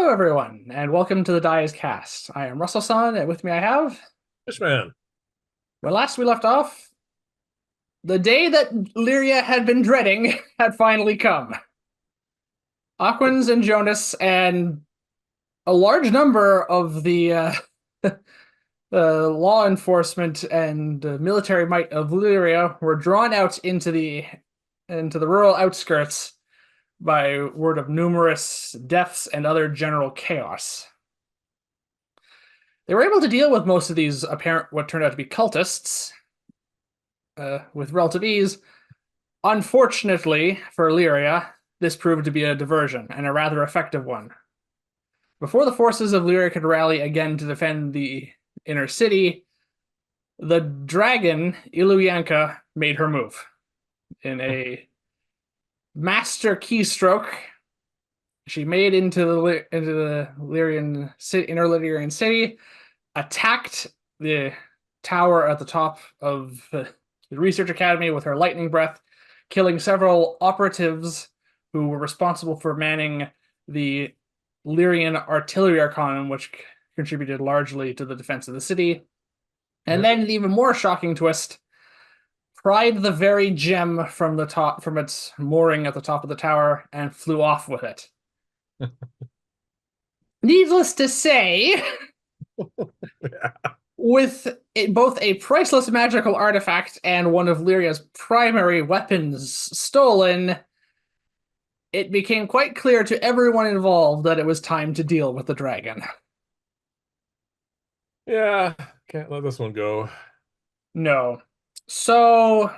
Hello, everyone, and welcome to the Dice Cast. I am Russell-san, and with me I have... Fishman. When last we left off, the day that Lyria had been dreading had finally come. Aquans and Jonas and a large number of the law enforcement and military might of Lyria were drawn out into the rural outskirts by word of numerous deaths and other general chaos. They were able to deal with most of these apparent what turned out to be cultists with relative ease. Unfortunately for Lyria, this proved to be a diversion, and a rather effective one. Before the forces of Lyria could rally again to defend the inner city, the dragon, Illuyanka, made her move. In a master keystroke, she made into the Lyrian city, inner Lyrian city, attacked the tower at the top of the research academy with her lightning breath, killing several operatives who were responsible for manning the Lyrian artillery arcanum, which contributed largely to the defense of the city. And then an even more shocking twist, pried the very gem from its mooring at the top of the tower and flew off with it. Needless to say, with both a priceless magical artifact and one of Lyria's primary weapons stolen, it became quite clear to everyone involved that it was time to deal with the dragon. Yeah, can't let this one go. No. So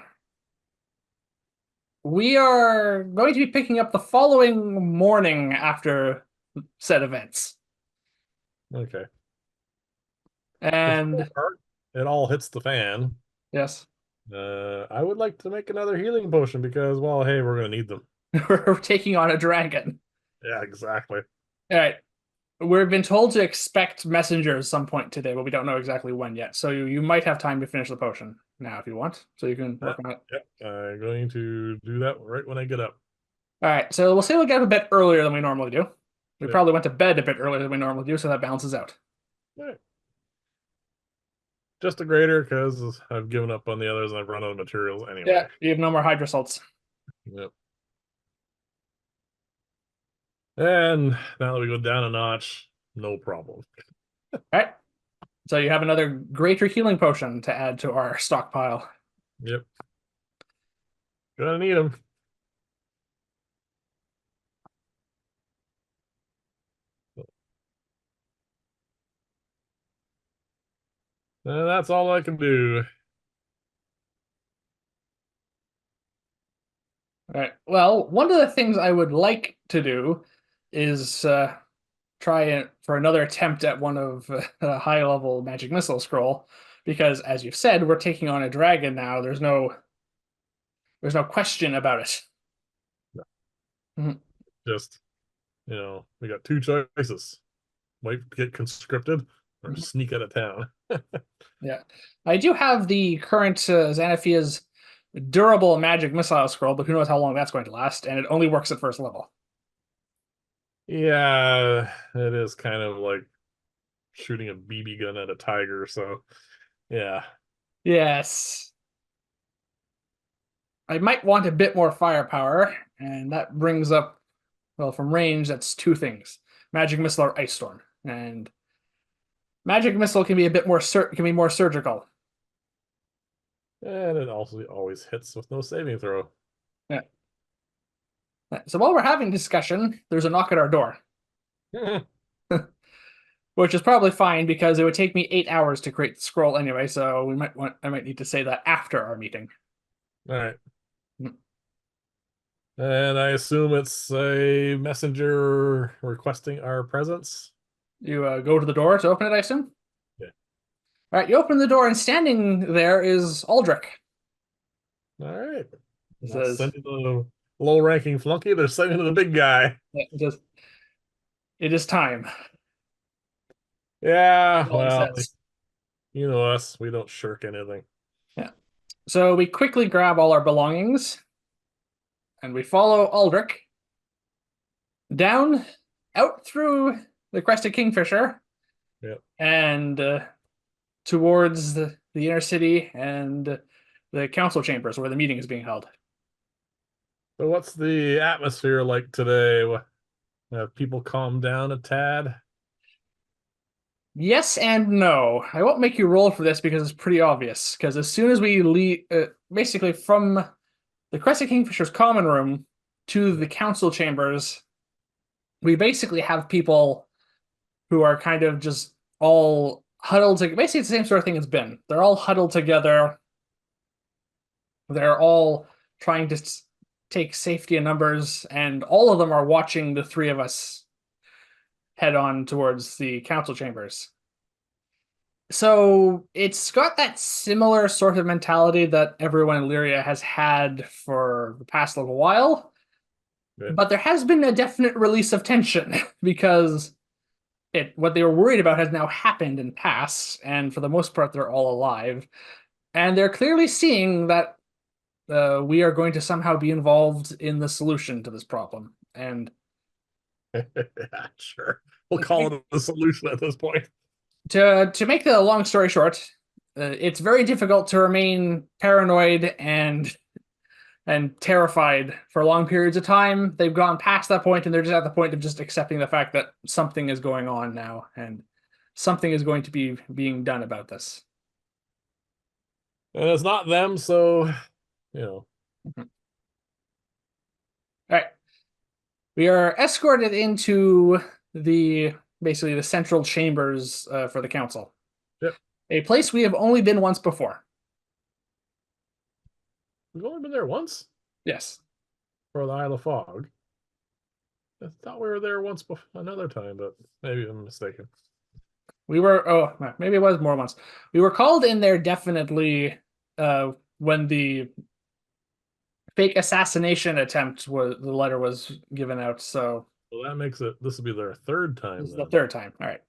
we are going to be picking up the following morning after said events. Okay. And It all hits the fan. yes, I would like to make another healing potion because, well, hey, we're gonna need them. we're taking on a dragon. Yeah, exactly. All right. We've been told to expect messengers some point today, but we don't know exactly when yet. So you might have time to finish the potion now if you want. So you can work on it. Yep, I'm going to do that right when I get up. All right. So we'll say we'll get up a bit earlier than we normally do. We Yep. probably went to bed a bit earlier than we normally do, so that balances out. Right. Just a greater because I've given up on the others and I've run out of materials anyway. Yeah, you have no more hydro salts. Yep. And now that we go down a notch, no problem. All right. So you have another greater healing potion to add to our stockpile. Yep. Gonna need them. That's all I can do. All right. Well, one of the things I would like to do is try it for another attempt at one of a high-level magic missile scroll, because as you've said, we're taking on a dragon now. There's no question about it. No. Mhm. Just, we got two choices. Might get conscripted or Mhm. sneak out of town. Yeah, I do have the current Xanaphia's durable magic missile scroll, but who knows how long that's going to last, and it only works at first level. Yeah, it is kind of like shooting a BB gun at a tiger, so yeah. Yes. I might want a bit more firepower, and that brings up, well, from range, that's two things: magic missile or ice storm. And magic missile can be a bit more can be more surgical. And it also always hits with no saving throw. Yeah. So while we're having discussion, there's a knock at our door, which is probably fine because it would take me 8 hours to create the scroll anyway. So I might need to say that after our meeting. All right. Mm. And I assume it's a messenger requesting our presence. You go to the door to open it, I assume. Yeah. All right, you open the door, and standing there is Aldric. All right. It Not says, sending the low-ranking flunky, they're sending the big guy. "It is time." Yeah, All he well, says. you know us, we don't shirk anything. Yeah. So we quickly grab all our belongings, and we follow Aldrich down, out through the Crested Kingfisher Yep. and towards the inner city and the council chambers where the meeting is being held. So what's the atmosphere like today? Have people calmed down a tad? Yes and no. I won't make you roll for this because it's pretty obvious. Because as soon as we leave, basically from the Crested Kingfisher's common room to the council chambers, we basically have people who are kind of just all huddled together. Basically, it's the same sort of thing it's been. They're all huddled together. They're all trying to take safety in numbers, and all of them are watching the three of us head on towards the council chambers. So it's got that similar sort of mentality that everyone in Lyria has had for the past little while, Yeah. but there has been a definite release of tension because what they were worried about has now happened and passed, and for the most part, they're all alive, and they're clearly seeing that we are going to somehow be involved in the solution to this problem. And Sure. We'll call it a solution at this point. to make the long story short, it's very difficult to remain paranoid and terrified for long periods of time. They've gone past that point, and they're just at the point of just accepting the fact that something is going on now, and something is going to be being done about this. And it's not them, so you know. All right. We are escorted into the basically the central chambers for the council. Yep. A place we have only been once before. We've only been there once Yes. for the Isle of Fog. I thought we were there once before, another time, but maybe I'm mistaken. We were, oh, maybe it was more once. We were called in there definitely when the fake assassination attempt was, the letter was given out. So Well, that makes it, this will be their third time this is the then. third time. All right.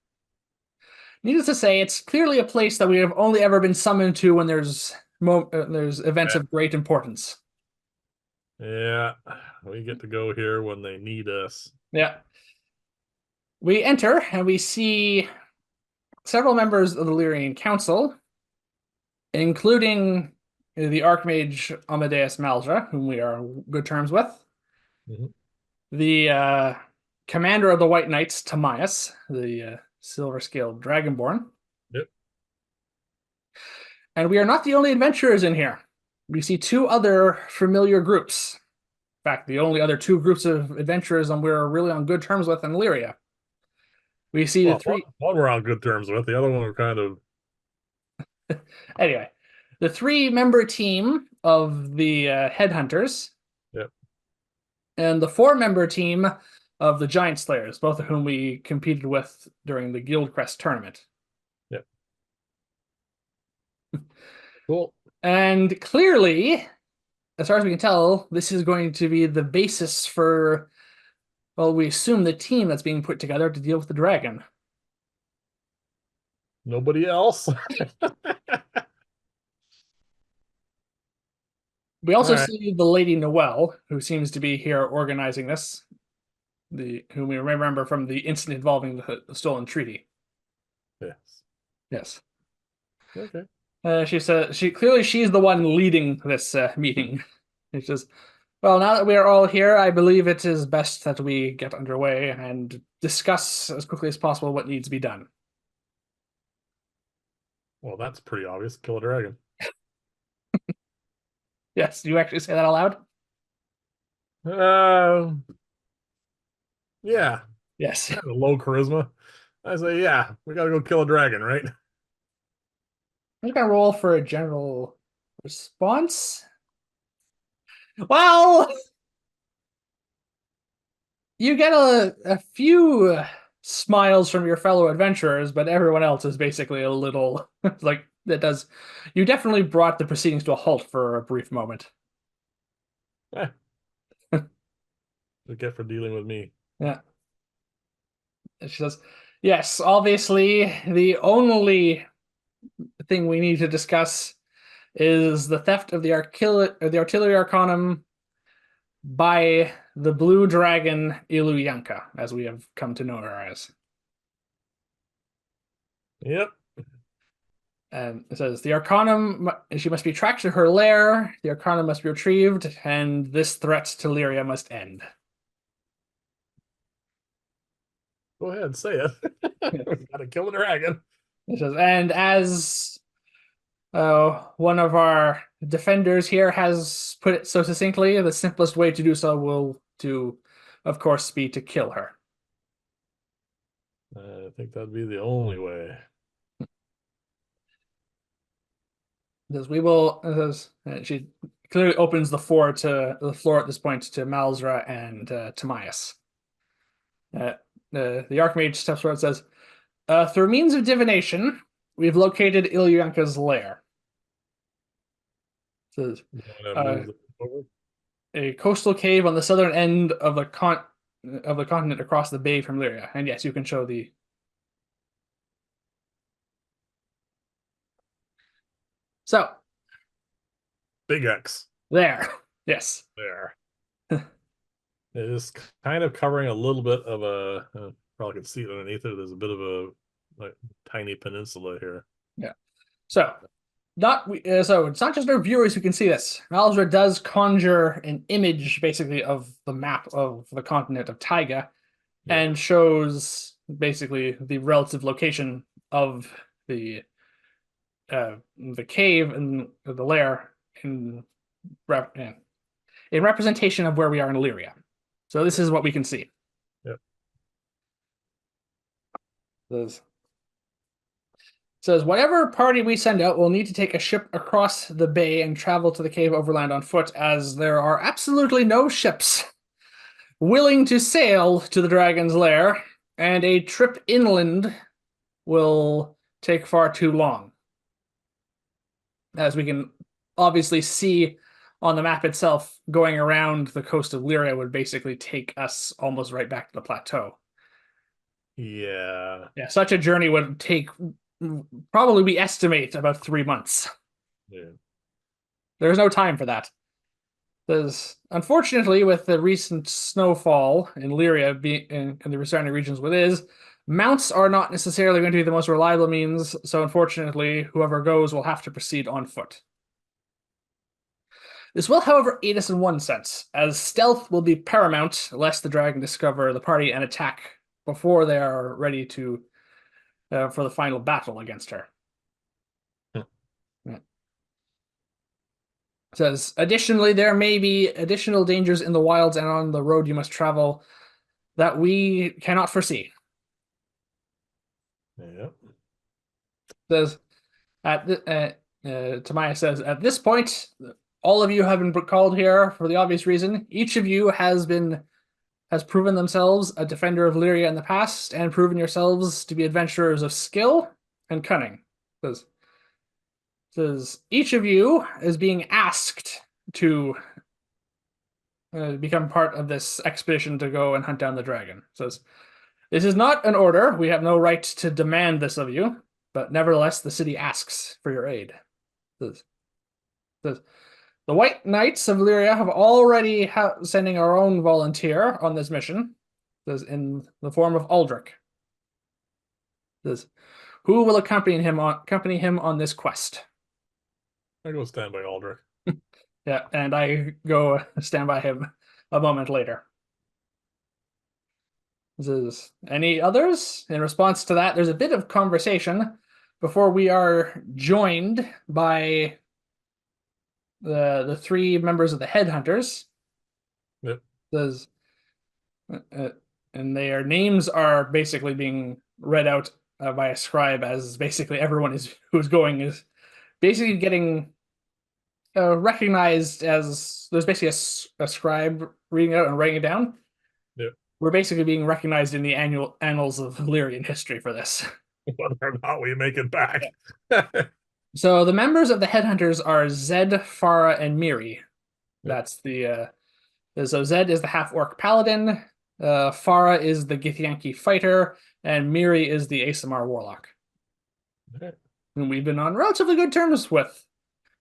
Needless to say, it's clearly a place that we have only ever been summoned to when there's events Yeah. of great importance. Yeah, we get to go here when they need us. Yeah. We enter and we see several members of the Lyrian Council, including the Archmage Amadeus Maldra, whom we are on good terms with, Mhm. the commander of the White Knights, Timaeus, the silver-scaled Dragonborn. Yep. And we are not the only adventurers in here. We see two other familiar groups. In fact, the only other two groups of adventurers we're really on good terms with in Lyria. We see the Well, three. one we're on good terms with. The other one we're kind of. Anyway, the three-member team of the Headhunters. Yep. And the four-member team of the Giant Slayers, both of whom we competed with during the Guildcrest tournament. Yep. Cool. And clearly, as far as we can tell, this is going to be the basis for, well, we assume the team that's being put together to deal with the dragon. Nobody else. We also All right. see the Lady Noelle, who seems to be here organizing this, whom we remember from the incident involving the stolen treaty. Yes. Yes. Okay. She said she's the one leading this meeting. She says, "Well, now that we are all here, I believe it is best that we get underway and discuss as quickly as possible what needs to be done." Well, that's pretty obvious. Kill a dragon. Yes, do you actually say that out loud? Uh, yeah. Yes. I have a low charisma. I say, yeah, we gotta go kill a dragon, right? I'm gonna roll for a general response. Well, you get a few smiles from your fellow adventurers, but everyone else is basically a little like that does. You definitely brought the proceedings to a halt for a brief moment. Eh, to get for dealing with me. Yeah. And she says, "Yes, obviously, the only thing we need to discuss is the theft of the artillery arcanum by the blue dragon Iluyanka, as we have come to know her as." Yep. And it says the Arcanum, she must be tracked to her lair. The Arcanum must be retrieved, and this threat to Lyria must end. Go ahead, say it. We gotta kill the dragon. It says, and as one of our defenders here has put it so succinctly, the simplest way to do so will to, of course, be to kill her. I think that'd be the only way. Says we will. She clearly opens the floor at this point to Malzra and Timaeus. The Archmage steps forward and says, through means of divination, we've located Ilyanka's lair. Says, You want to uh, move over? a coastal cave on the southern end of the continent across the bay from Lyria. And yes, you can show the. So Big X. there, yes, There. It is kind of covering a little bit of a. Probably can see it underneath it. There's a bit of a like, tiny peninsula here. yeah. So so it's not just our viewers who can see this. Malzra does conjure an image, basically, of the map of the continent of Taiga, Yeah. and shows basically the relative location of the cave and the lair in in representation of where we are in Lyria. So this is what we can see. Yep. Says whatever party we send out will need to take a ship across the bay and travel to the cave overland on foot, as there are absolutely no ships willing to sail to the dragon's lair, and a trip inland will take far too long. As we can obviously see on the map itself, going around the coast of Lyria would basically take us almost right back to the plateau. Yeah. Yeah, such a journey would take probably, we estimate, about 3 months. Yeah. There's no time for that. There's, unfortunately, with the recent snowfall in Lyria being in the surrounding regions with is, mounts are not necessarily going to be the most reliable means, so unfortunately, whoever goes will have to proceed on foot. This will, however, aid us in one sense, as stealth will be paramount lest the dragon discover the party and attack before they are ready to for the final battle against her. Yeah. It says, additionally, there may be additional dangers in the wilds and on the road you must travel that we cannot foresee. Yep. Says, Tamaya says, at this point, all of you have been called here for the obvious reason. Each of you has proven themselves a defender of Lyria in the past and proven yourselves to be adventurers of skill and cunning. Says each of you is being asked to become part of this expedition to go and hunt down the dragon. Says this is not an order. We have no right to demand this of you, but nevertheless, the city asks for your aid. Says the White Knights of Lyria have already sending our own volunteer on this mission. Says in the form of Aldric. Says who will accompany him on this quest. I go stand by Aldric. Yeah, and I go stand by him a moment later. Is any others? In response to that, there's a bit of conversation before we are joined by the three members of the Headhunters. Yep. And their names are basically being read out by a scribe, as basically everyone who's going is basically getting recognized as there's basically a scribe reading it out and writing it down. Yep. We're basically being recognized in the annual annals of Lyrian history for this. Whether or not we make it back. Yeah. So the members of the Headhunters are Zed, Farah, and Miri. That's the so Zed is the half-orc paladin, Farah is the Githyanki fighter, and Miri is the Asamar warlock. Okay. And we've been on relatively good terms with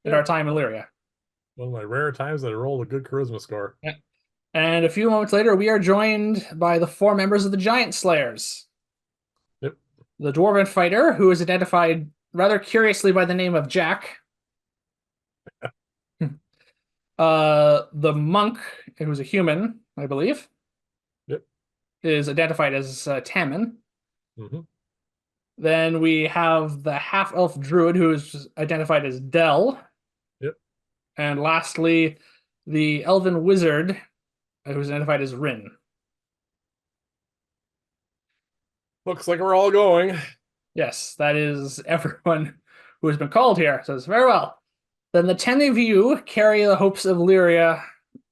in our time in Lyria. One of my rare times that I rolled a good charisma score. Yeah. And a few moments later, we are joined by the 4 members of the Giant Slayers. Yep. the dwarven fighter, who is identified rather curiously by the name of Jack. The monk, who's a human, I believe, Yep. is identified as Tammin. Mm-hmm. Then we have the half-elf druid, who is identified as Dell. Yep. And lastly, the elven wizard, who's identified as Rin. Looks like we're all going. Yes, that is everyone who has been called here. Says, very well. Then the 10 of you carry the hopes of Lyria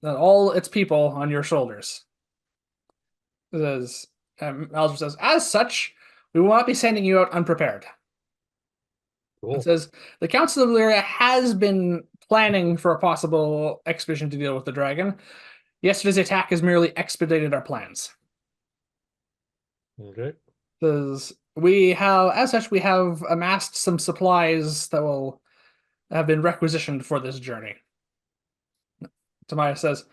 and all its people on your shoulders. Says, Aldric says, as such, we will not be sending you out unprepared. Cool. It says, the Council of Lyria has been planning for a possible expedition to deal with the dragon. Yesterday's attack has merely expedited our plans. Okay. Says, we have, as such, we have amassed some supplies that will have been requisitioned for this journey. Tamaya says,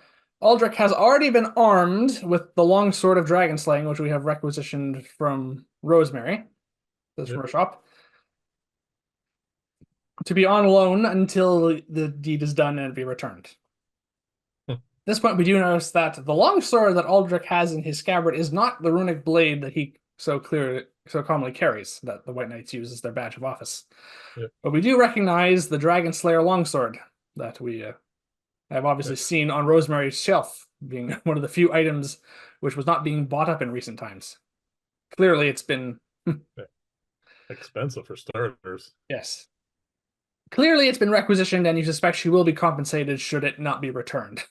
Aldric has already been armed with the long sword of dragon slaying, which we have requisitioned from Rosemary. This from her shop. To be on loan until the deed is done and be returned. At this point, we do notice that the long sword that Aldric has in his scabbard is not the runic blade that he so commonly carries, that the White Knights use as their badge of office. Yep. But we do recognize the Dragon Slayer longsword that we have obviously seen on Rosemary's shelf, being one of the few items which was not being bought up in recent times. Clearly, it's been expensive for starters. Yes. Clearly, it's been requisitioned, and you suspect she will be compensated should it not be returned.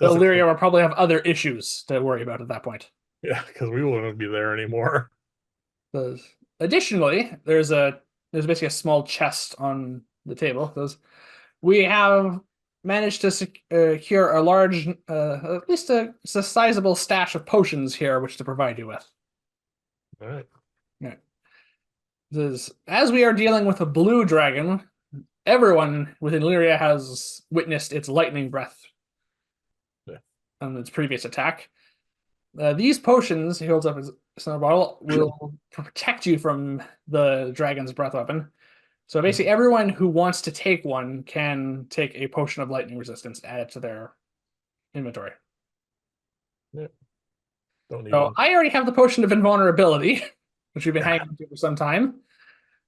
Lyria will probably have other issues to worry about at that point. Yeah, because we wouldn't be there anymore. Additionally, there's basically a small chest on the table. We have managed to secure a large, at least a sizable stash of potions here, which to provide you with. All right. Yeah. As we are dealing with a blue dragon, everyone within Lyria has witnessed its lightning breath on its previous attack. These potions, he holds up his center bottle, will protect you from the dragon's breath weapon. So basically, everyone who wants to take one can take a potion of lightning resistance, add it to their inventory. Yeah. Don't need So one. I already have the potion of invulnerability, which we've been hanging on to for some time,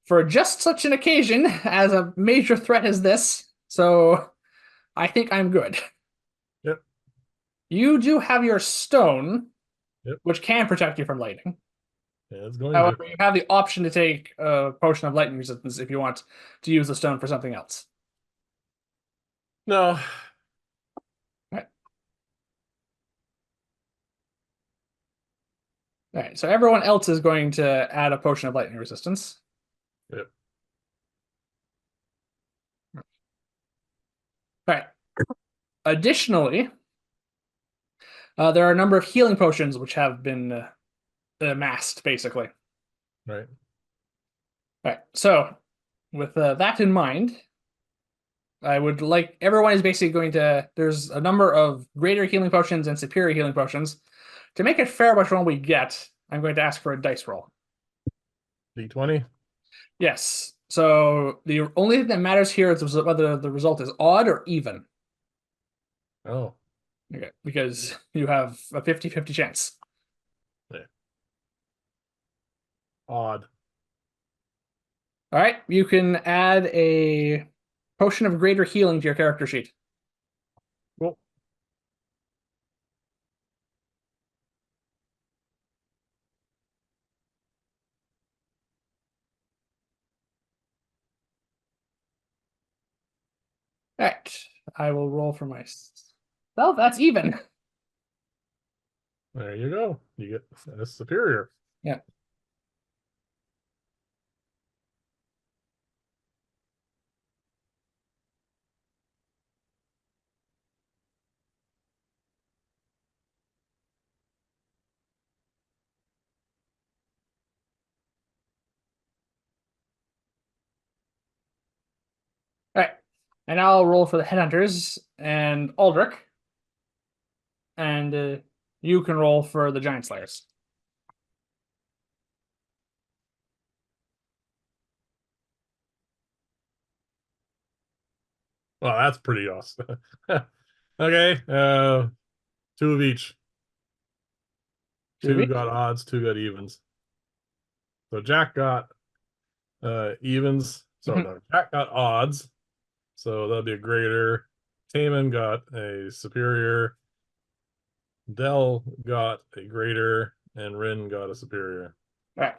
for just such an occasion as a major threat as this. So I think I'm good. Yep. You do have your stone, Yep. which can protect you from lightning. Yeah, it's going However, to. you have the option to take a potion of lightning resistance if you want to use the stone for something else. No. All right, so everyone else is going to add a potion of lightning resistance. Yep. All right. Additionally, there are a number of healing potions which have been amassed, basically. Right. All right, so with that in mind, I would like everyone is basically going to. There's a number of greater healing potions and superior healing potions. To make it fair which one we get, I'm going to ask for a dice roll. D20. Yes. So the only thing that matters here is whether the result is odd or even. Oh. Okay, because you have a 50-50 chance. Yeah. Odd. All right, you can add a potion of greater healing to your character sheet. Cool. All right, I will roll for myself. That's even. There you go. You get a superior. Yeah. All right, and I'll roll for the Headhunters and Aldric, and you can roll for the Giant Slayers. Well, that's pretty awesome. Okay, two of each. Two Two each. got odds, two got evens. So Jack got evens. So Mhm. no, Jack got odds. So that'll be a greater. Taman got a superior. Dell got a greater, and Rin got a superior. All right.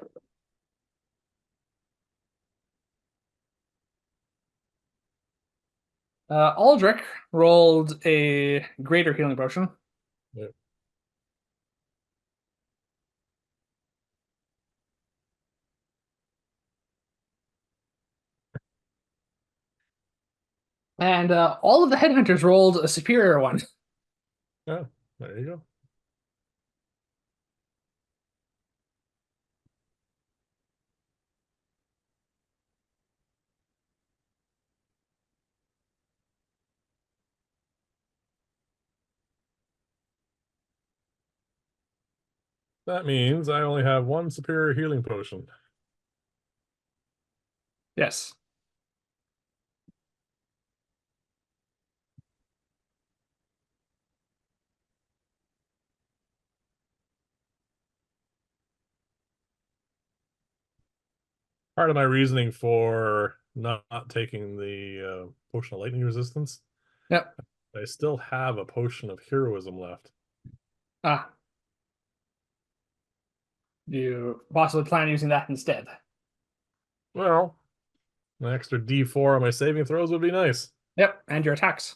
Aldric rolled a greater healing potion. Yep. And all of the headhunters rolled a superior one. Yeah, there you go. That means I only have one superior healing potion. Yes. Part of my reasoning for not taking the potion of lightning resistance, Yep. I still have a potion of heroism left. Ah, you possibly plan on using that instead. Well, an extra D4 on my saving throws would be nice. Yep, and your attacks.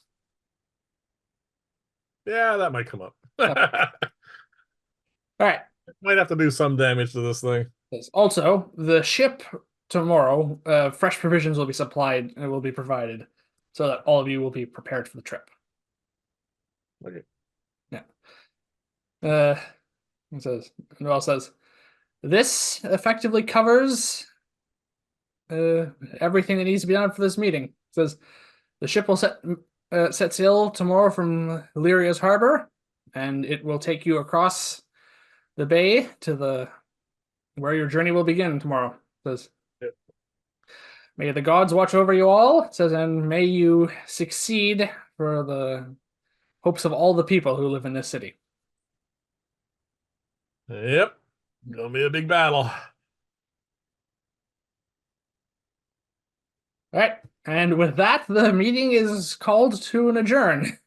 Yeah, that might come up. Yep. All right. Might have to do some damage to this thing. Yes. Also, the ship tomorrow, fresh provisions will be supplied and will be provided so that all of you will be prepared for the trip. Okay. Yeah. Uh, it says, Noel says, this effectively covers uh, everything that needs to be done for this meeting. It says, the ship will set sail tomorrow from Lyria's harbor, and it will take you across the bay to the where your journey will begin tomorrow. It says, Yep. may the gods watch over you all. It says, and may you succeed for the hopes of all the people who live in this city. Yep. Gonna be a big battle. All right. And with that, the meeting is called to an adjourn.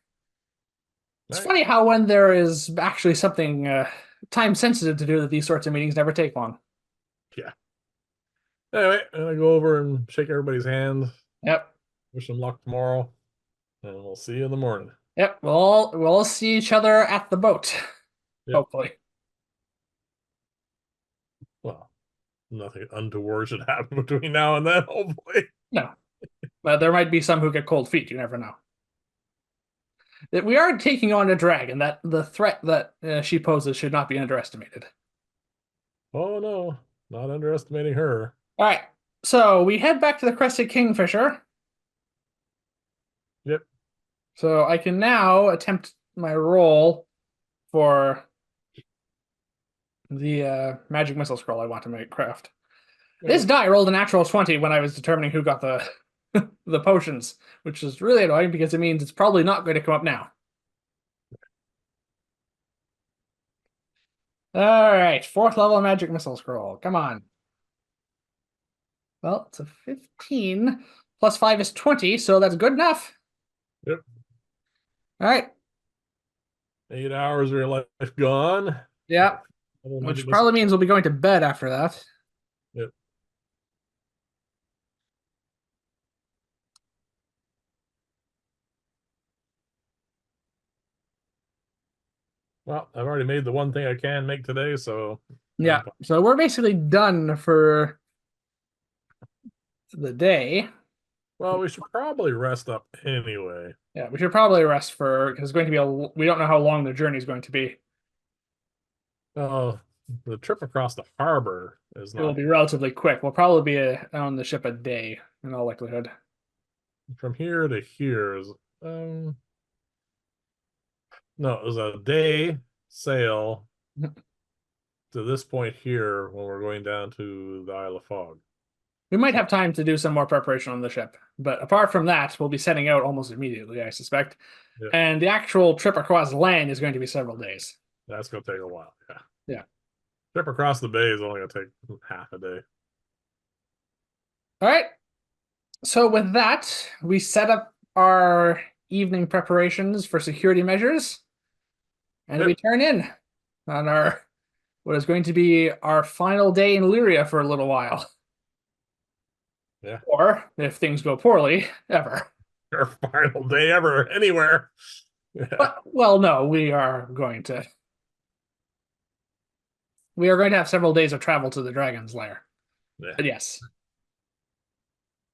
It's All right. funny how when there is actually something time sensitive to do, that these sorts of meetings never take long. Yeah. Anyway, I'm gonna go over and shake everybody's hand. Yep. Wish them luck tomorrow, and we'll see you in the morning. Yep. We'll see each other at the boat. Yep. Hopefully. Well, nothing untoward should happen between now and then, hopefully. No. But there might be some who get cold feet. You never know. That we are taking on a dragon. That the threat that she poses should not be underestimated. Oh no, not underestimating her. All right. So we head back to the Crested Kingfisher. Yep. So I can now attempt my roll for the magic missile scroll I want to make craft. This Okay. die rolled a natural 20 when I was determining who got the the potions, which is really annoying because it means it's probably not going to come up now. All right, fourth level magic missile scroll. Come on. Well, it's a 15 plus 5 is 20, so that's good enough. Yep. All right. 8 hours of your life gone. Yeah, Double magic which missile. probably means we'll be going to bed after that. Yep. Well, I've already made the one thing I can make today, so Yeah, so we're basically done for the day. well, we should probably rest up anyway. Yeah, we should probably rest for because it's going to be we don't know how long the journey is going to be. Oh, the trip across the harbor is It will not be relatively quick. We'll probably be on the ship a day in all likelihood. from here to here is no, it was a day sail to this point here when we're going down to the Isle of Fog. We might have time to do some more preparation on the ship, but apart from that, we'll be setting out almost immediately, I suspect. Yeah, And the actual trip across land is going to be several days. that's gonna take a while. Yeah. Yeah. Trip across the bay is only gonna take half a day. All right. So with that, we set up our evening preparations for security measures, and we Yep. turn in on our what is going to be our final day in Lyria for a little while. Yeah. Or, if things go poorly, ever. Our final day ever anywhere. Yeah. But, well, no, we are going to have several days of travel to the dragon's lair. Yeah. But yes.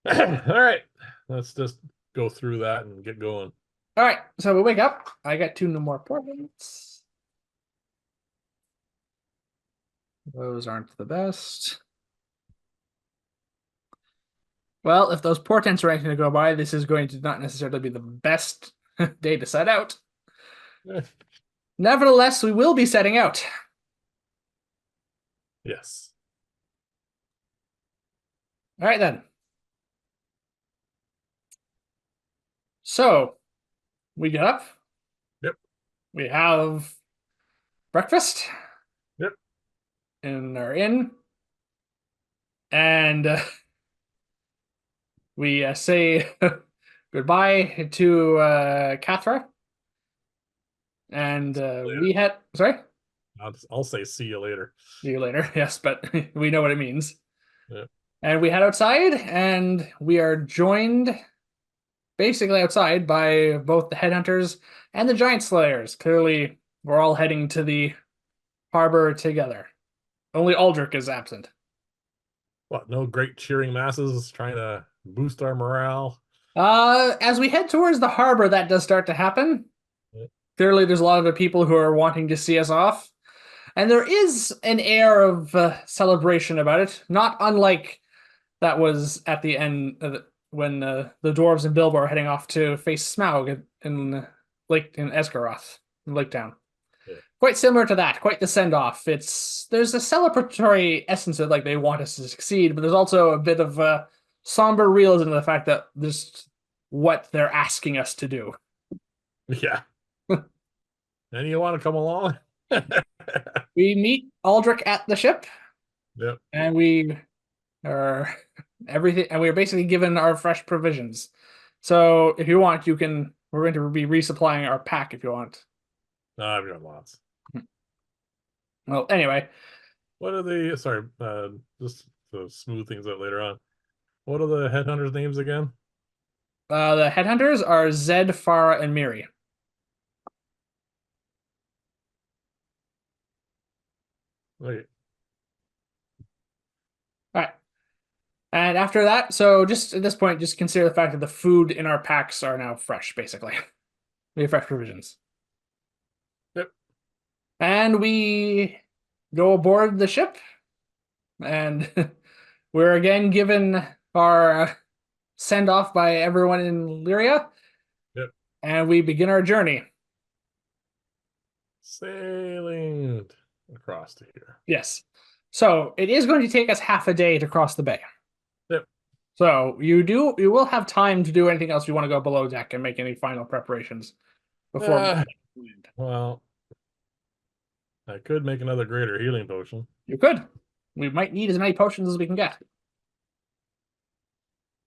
All right. Let's just go through that and get going. All right, so we wake up. I got two more portents. Those aren't the best. Well, if those portents are anything to go by, this is going to not necessarily be the best day to set out. Eh, Nevertheless, we will be setting out. yes. All right, then. So, we get up. Yep. We have breakfast Yep. in our inn. And we say goodbye to Cathra. And we head. Sorry? I'll say see you later. See you later. Yes, but we know what it means. Yeah. And we head outside, and we are joined basically outside by both the Headhunters and the Giant Slayers. Clearly, we're all heading to the harbor together. Only Aldric is absent. What? No great cheering masses trying to boost our morale. As we head towards the harbor, that does start to happen. Yeah. Clearly, there's a lot of the people who are wanting to see us off. And there is an air of celebration about it, not unlike that was at the end when the dwarves and Bilbo are heading off to face Smaug in Esgaroth, in Lake Town. Yeah. Quite similar to that, quite the send off. There's a celebratory essence of like they want us to succeed, but there's also a bit of somber realism of the fact that this what they're asking us to do. Yeah. And you want to come along? We meet Aldrich at the ship, Yep. and we are everything, and we are basically given our fresh provisions. So if you want, you can. We're going to be resupplying our pack if you want. No, I've got lots. Well, anyway, What are the sorry, just to smooth things out later on. What are the headhunters' names again? the headhunters are Zed, Farah, and Miri. Wait. All right. And after that, so just at this point, just consider the fact that the food in our packs are now fresh, basically. We have fresh provisions. Yep. And we go aboard the ship, and we're again given our send off by everyone in Lyria, Yep. and we begin our journey. Sailing across to here. Yes. So it is going to take us half a day to cross the bay. Yep. So you will have time to do anything else you want to go below deck and make any final preparations before Uh, we land. well, I could make another greater healing potion. You could. We might need as many potions as we can get.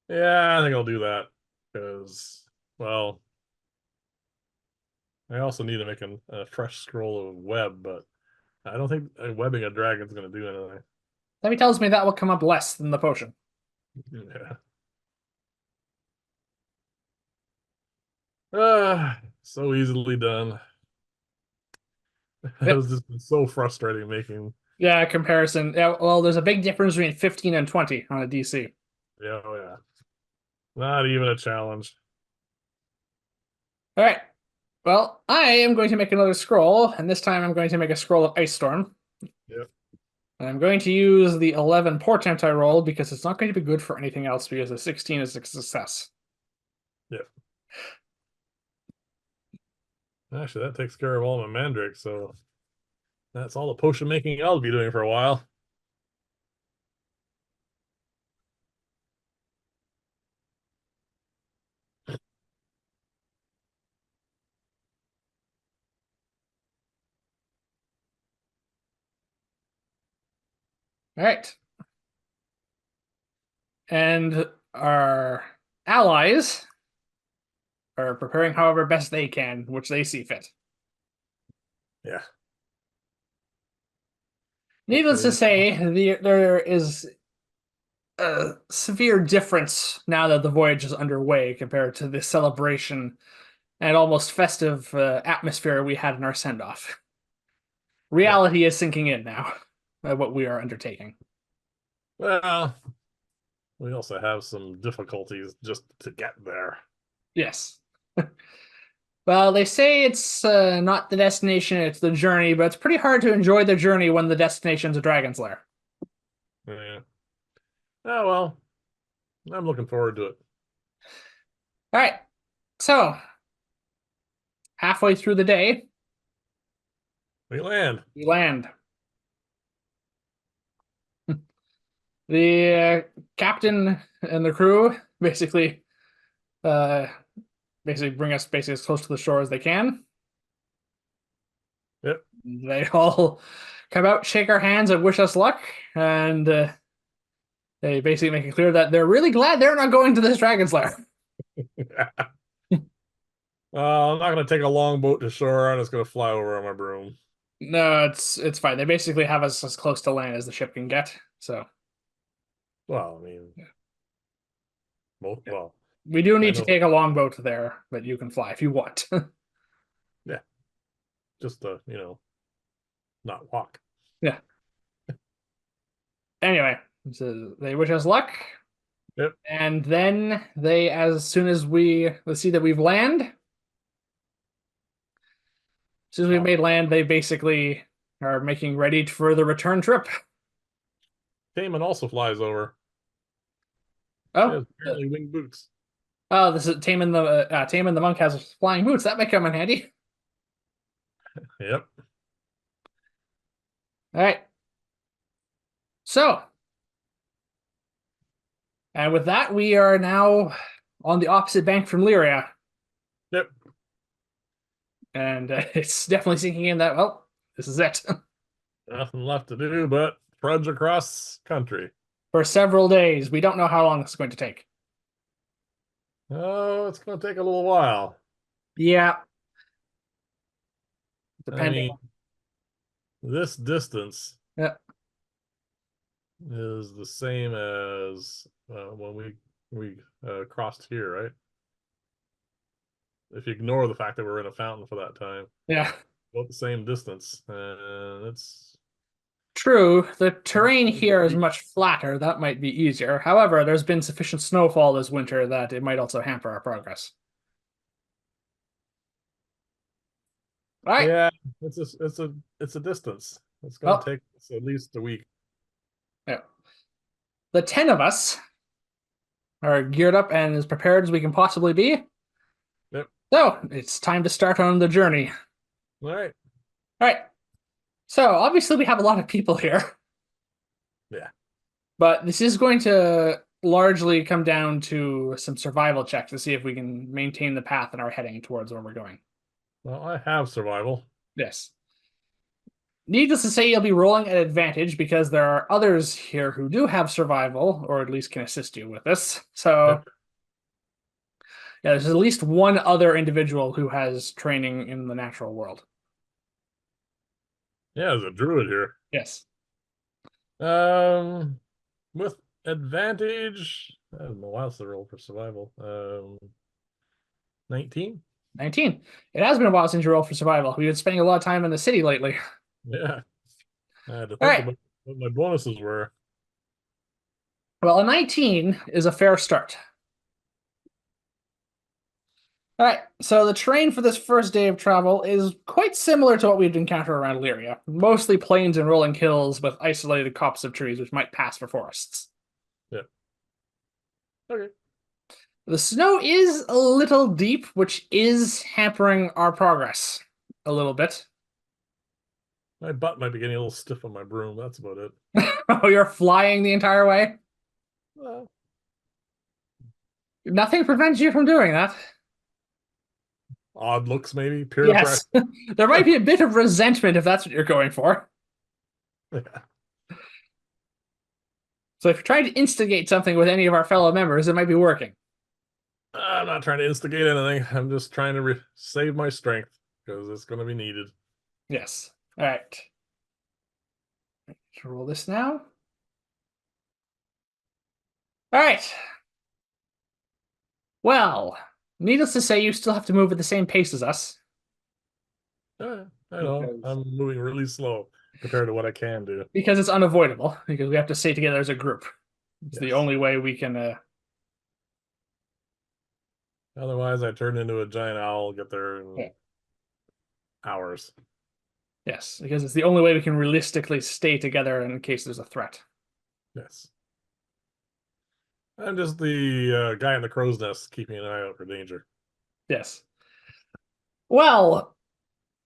Yeah, I think I'll do that because, well, I also need to make a fresh scroll of web, but I don't think webbing a dragon's going to do anything. That tells me that will come up less than the potion. Yeah. Ah, so easily done. That was just so frustrating making. Yeah, comparison. Yeah, well, there's a big difference between 15 and 20 on a DC. Yeah, oh yeah. Not even a challenge. All right. Well, I am going to make another scroll, and this time I'm going to make a scroll of Ice Storm. Yep. And I'm going to use the 11 portent I rolled because it's not going to be good for anything else because the 16 is a success. Yep. Actually, that takes care of all my mandrakes, so that's all the potion making I'll be doing for a while. All right. And our allies are preparing however best they can, which they see fit. Yeah. Needless to Hopefully, say, there is a severe difference now that the voyage is underway compared to the celebration and almost festive atmosphere we had in our send off. yeah. Reality is sinking in now at what we are undertaking. Well, we also have some difficulties just to get there. Yes. Well, they say it's not the destination, it's the journey, but it's pretty hard to enjoy the journey when the destination's a dragon's lair. Yeah. Oh well, I'm looking forward to it. All right. So, halfway through the day, We land. we land. The captain and the crew uh, basically bring us basically as close to the shore as they can. Yep. They all come out, shake our hands, and wish us luck, and they basically make it clear that they're really glad they're not going to this dragon's lair. I'm not gonna take a long boat to shore. I'm just gonna fly over on my broom. No, it's fine. They basically have us as close to land as the ship can get. So Well, I mean, yeah. well, We do I need to know. take a longboat there, but you can fly if you want. Yeah, just to not walk. Yeah. Anyway, so they wish us luck, Yep. and then they, as soon as we see that we've land, as soon as we've Oh, made land, they basically are making ready for the return trip. Damon also flies over. He Oh, has apparently winged boots. oh, this is Taman the monk has flying boots. That might come in handy. Yep. All right. So, and with that, we are now on the opposite bank from Lyria, Yep. and it's definitely sinking in that, well, this is it. Nothing left to do but trudge across country. For several days. We don't know how long it's going to take. Oh, it's going to take a little while. Yeah, I depending. mean, this distance Yeah, is the same as when we crossed here, right? If you ignore the fact that we're in a fountain for that time, yeah. about the same distance, and it's True, the terrain pretty here is steep. much flatter. That might be easier. However, there's been sufficient snowfall this winter that it might also hamper our progress. All right. Yeah, it's a distance. It's going to Well, take us at least a week. yeah. The 10 of us are geared up and as prepared as we can possibly be. Yep. So it's time to start on the journey. All right. All right. So obviously we have a lot of people here, Yeah. but this is going to largely come down to some survival checks to see if we can maintain the path and are heading towards where we're going. Well, I have survival. Yes. Needless to say, you'll be rolling at advantage because there are others here who do have survival, or at least can assist you with this. So, Yep. yeah, there's at least one other individual who has training in the natural world. Yeah, there's a druid here. Yes. Um, with advantage. I don't know why else the roll for survival. 19. 19. It has been a while since you rolled for survival. We've been spending a lot of time in the city lately. Yeah, I had to All think right. about what my bonuses were. Well, a 19 is a fair start. All right, so the terrain for this first day of travel is quite similar to what we'd encounter around Lyria. Mostly plains and rolling hills with isolated copses of trees which might pass for forests. Yeah. Okay. The snow is a little deep, which is hampering our progress a little bit. My butt might be getting a little stiff on my broom. That's about it. Oh, you're flying the entire way? Well, Nothing prevents you from doing that. odd looks, maybe peer pressure. Yes, there might be a bit of resentment if that's what you're going for. Yeah. So if you're trying to instigate something with any of our fellow members, it might be working. I'm not trying to instigate anything. I'm just trying to save my strength because it's going to be needed. Yes. All right. Let's roll this now. All right. Well, needless to say, you still have to move at the same pace as us. I know. Because, I'm moving really slow compared to what I can do. because it's unavoidable, because we have to stay together as a group. It's the Yes. only way we can. Otherwise, I turn into a giant owl, get there in Yeah. hours. Yes, because it's the only way we can realistically stay together in case there's a threat. Yes. I'm just the guy in the crow's nest keeping an eye out for danger. Yes. Well,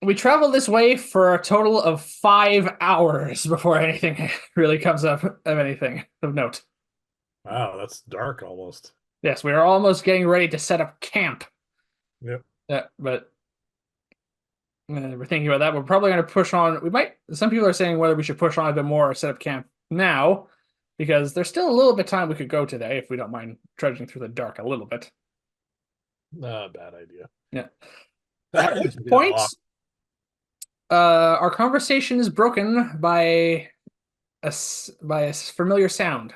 we travel this way for a total of 5 hours before anything really comes up of anything of note. Wow, that's dark almost. Yes, we are almost getting ready to set up camp. Yep. Yeah, but we're thinking about that. We're probably going to push on. We might. Some people are saying whether we should push on a bit more or set up camp now, because there's still a little bit of time we could go today if we don't mind trudging through the dark a little bit. Not a bad idea. Yeah. At this Yeah, point, our conversation is broken by a familiar sound.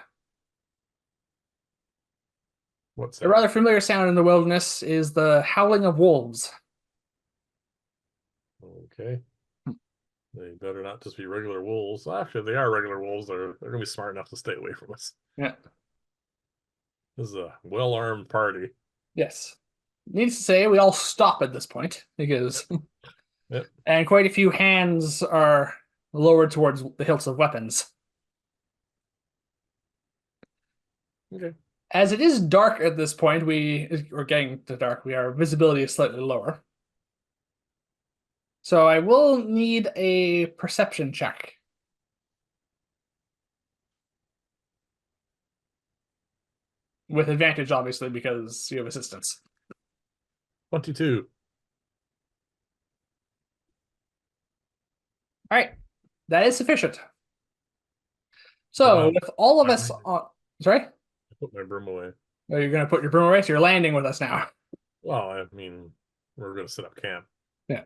What's A that? rather familiar sound in the wilderness is the howling of wolves. Okay. They better not just be regular wolves. Actually, if they are regular wolves, they're gonna be smart enough to stay away from us. Yeah. This is a well-armed party. Yes. Needless to say, we all stop at this point because, Yep. and quite a few hands are lowered towards the hilts of weapons. Okay. As it is dark at this point, we're getting to dark. Our visibility is slightly lower. So I will need a perception check. With advantage, obviously, because you have assistance. 22. All right. That is sufficient. Hold So on. with all of us sorry? I put my broom away. Oh, you're gonna put your broom away, so you're landing with us now. Well, I mean, we're gonna set up camp. Yeah.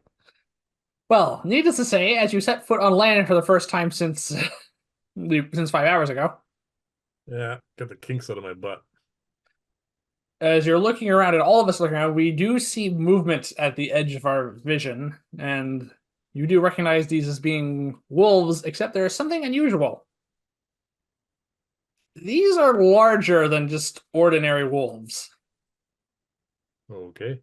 Well, needless to say, as you set foot on land for the first time since 5 hours ago, Yeah, get the kinks out of my butt. as you're looking around and all of us looking around, we do see movement at the edge of our vision, and you do recognize these as being wolves, except there is something unusual. These are larger than just ordinary wolves. Okay.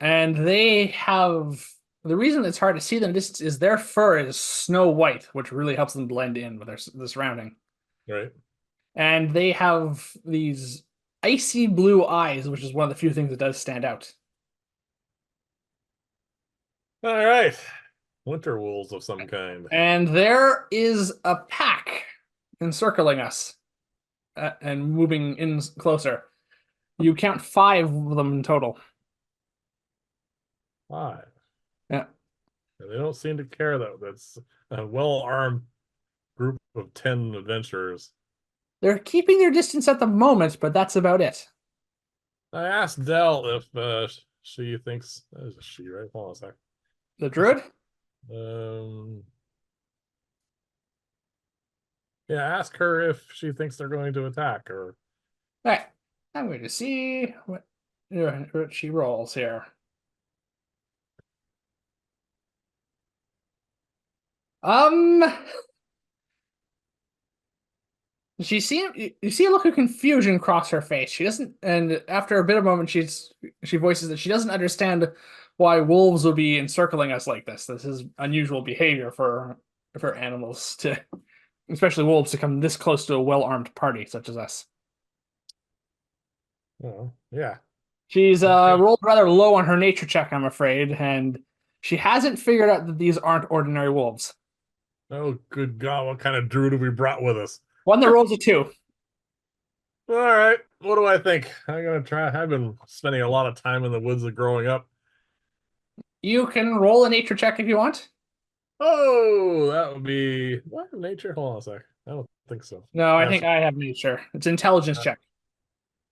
And they have the reason it's hard to see them distance is their fur is snow white, which really helps them blend in with the surrounding. Right. And they have these icy blue eyes, which is one of the few things that does stand out. All right. Winter wolves of some kind. And there is a pack encircling us and moving in closer. You count 5 of them in total. 5. Yeah. And they don't seem to care though. That's a well-armed group of 10 adventurers. They're keeping their distance at the moment, but that's about it. I asked Dell if she thinks that is a she, right? Hold on a sec. The druid? Um, yeah, ask her if she thinks they're going to attack or All right. I'm going to see what she rolls here. Um, you see a look of confusion cross her face. She doesn't, and after a bit of a moment, she voices that she doesn't understand why wolves would be encircling us like this. This is unusual behavior for animals to, especially wolves, to come this close to a well-armed party such as us. yeah. She's rolled rather low on her nature check, I'm afraid, and she hasn't figured out that these aren't ordinary wolves. Oh, good God, what kind of druid have we brought with us? One that rolls a 2. All right, what do I think? I'm gonna try. I've been spending a lot of time in the woods growing up. You can roll a nature check if you want. Oh, that would be what nature? Hold on a sec. I don't think so. No, I Yeah, think I have nature. It's intelligence check.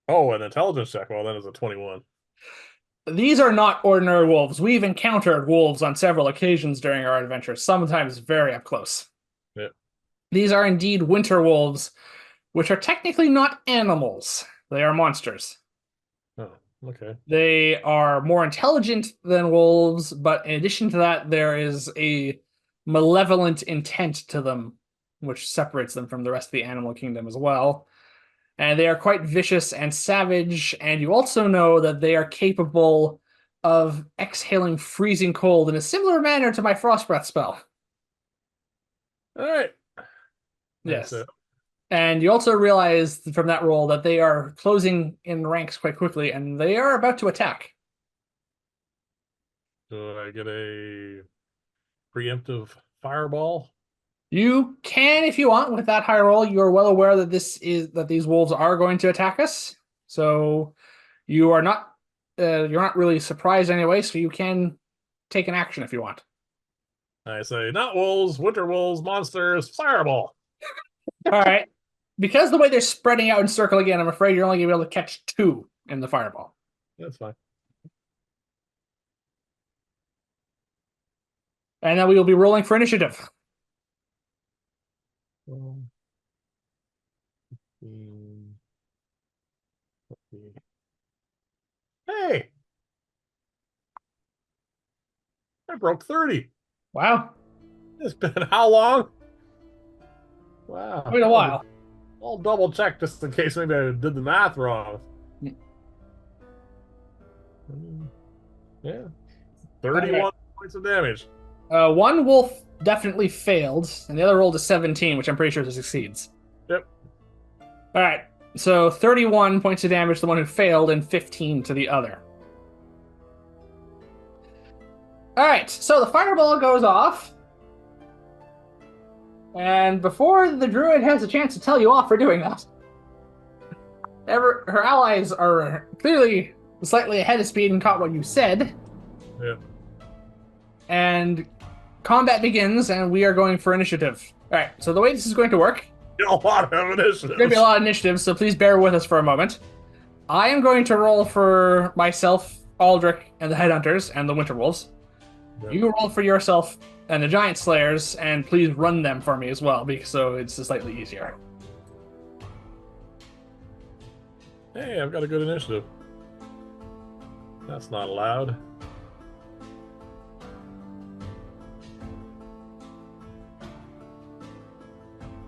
oh, an intelligence check. Well, then it's a 21. These are not ordinary wolves. We've encountered wolves on several occasions during our adventures, sometimes very up close. Yeah. These are indeed winter wolves, which are technically not animals. They are monsters. Oh, okay. They are more intelligent than wolves, but in addition to that, there is a malevolent intent to them, which separates them from the rest of the animal kingdom as well. And they are quite vicious and savage, and you also know that they are capable of exhaling freezing cold in a similar manner to my frost breath spell. All right. That's Yes. it. And you also realize from that roll that they are closing in ranks quite quickly, and they are about to attack. Do I get a preemptive fireball? You can, if you want, with that high roll. You are well aware that these wolves are going to attack us, so you are not you're not really surprised anyway. So you can take an action if you want. I say, not wolves, winter wolves, monsters, fireball. All right, because the way they're spreading out and circling in, I'm afraid you're only going to be able to catch two in the fireball, That's fine. and then we will be rolling for initiative. Um, hmm, let's see. Hey, I broke 30. Wow, It's been how long? Wow. quite a while. I'll double check just in case maybe I did the math wrong. Yeah. 31 Okay. points of damage. One wolf definitely failed, and the other rolled a 17, which I'm pretty sure succeeds. Yep. All right, so 31 points of damage to the one who failed, and 15 to the other. All right, so the fireball goes off, and before the druid has a chance to tell you off for doing that, her allies are clearly slightly ahead of speed and caught what you said. Yeah. And combat begins, and we are going for initiative. All right, so the way this is going to work, A lot of initiatives. there's going to be a lot of initiatives, so please bear with us for a moment. I am going to roll for myself, Aldric, and the Headhunters, and the Winter Wolves. Yeah. You roll for yourself and the Giant Slayers, and please run them for me as well, because so it's slightly easier. Hey, I've got a good initiative. That's not allowed.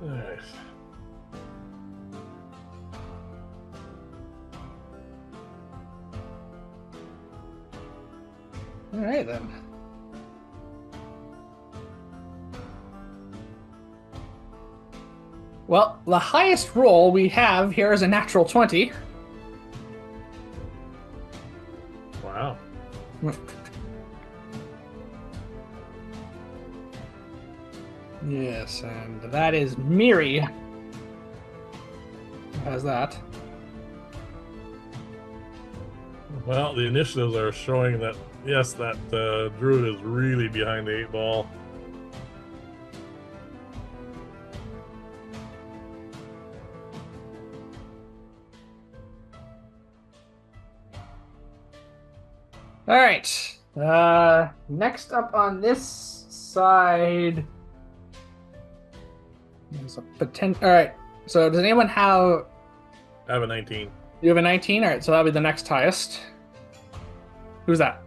Nice. All right, then. Well, the highest roll we have here is a natural 20. Wow. Yes, and that is Miri. How's that? Well, the initiatives are showing that, yes, that druid is really behind the 8 ball. All right. Next up on this side is a potential. All right. So does anyone have? I have a 19. You have a 19. All right. So that'll be the next highest. Who's that?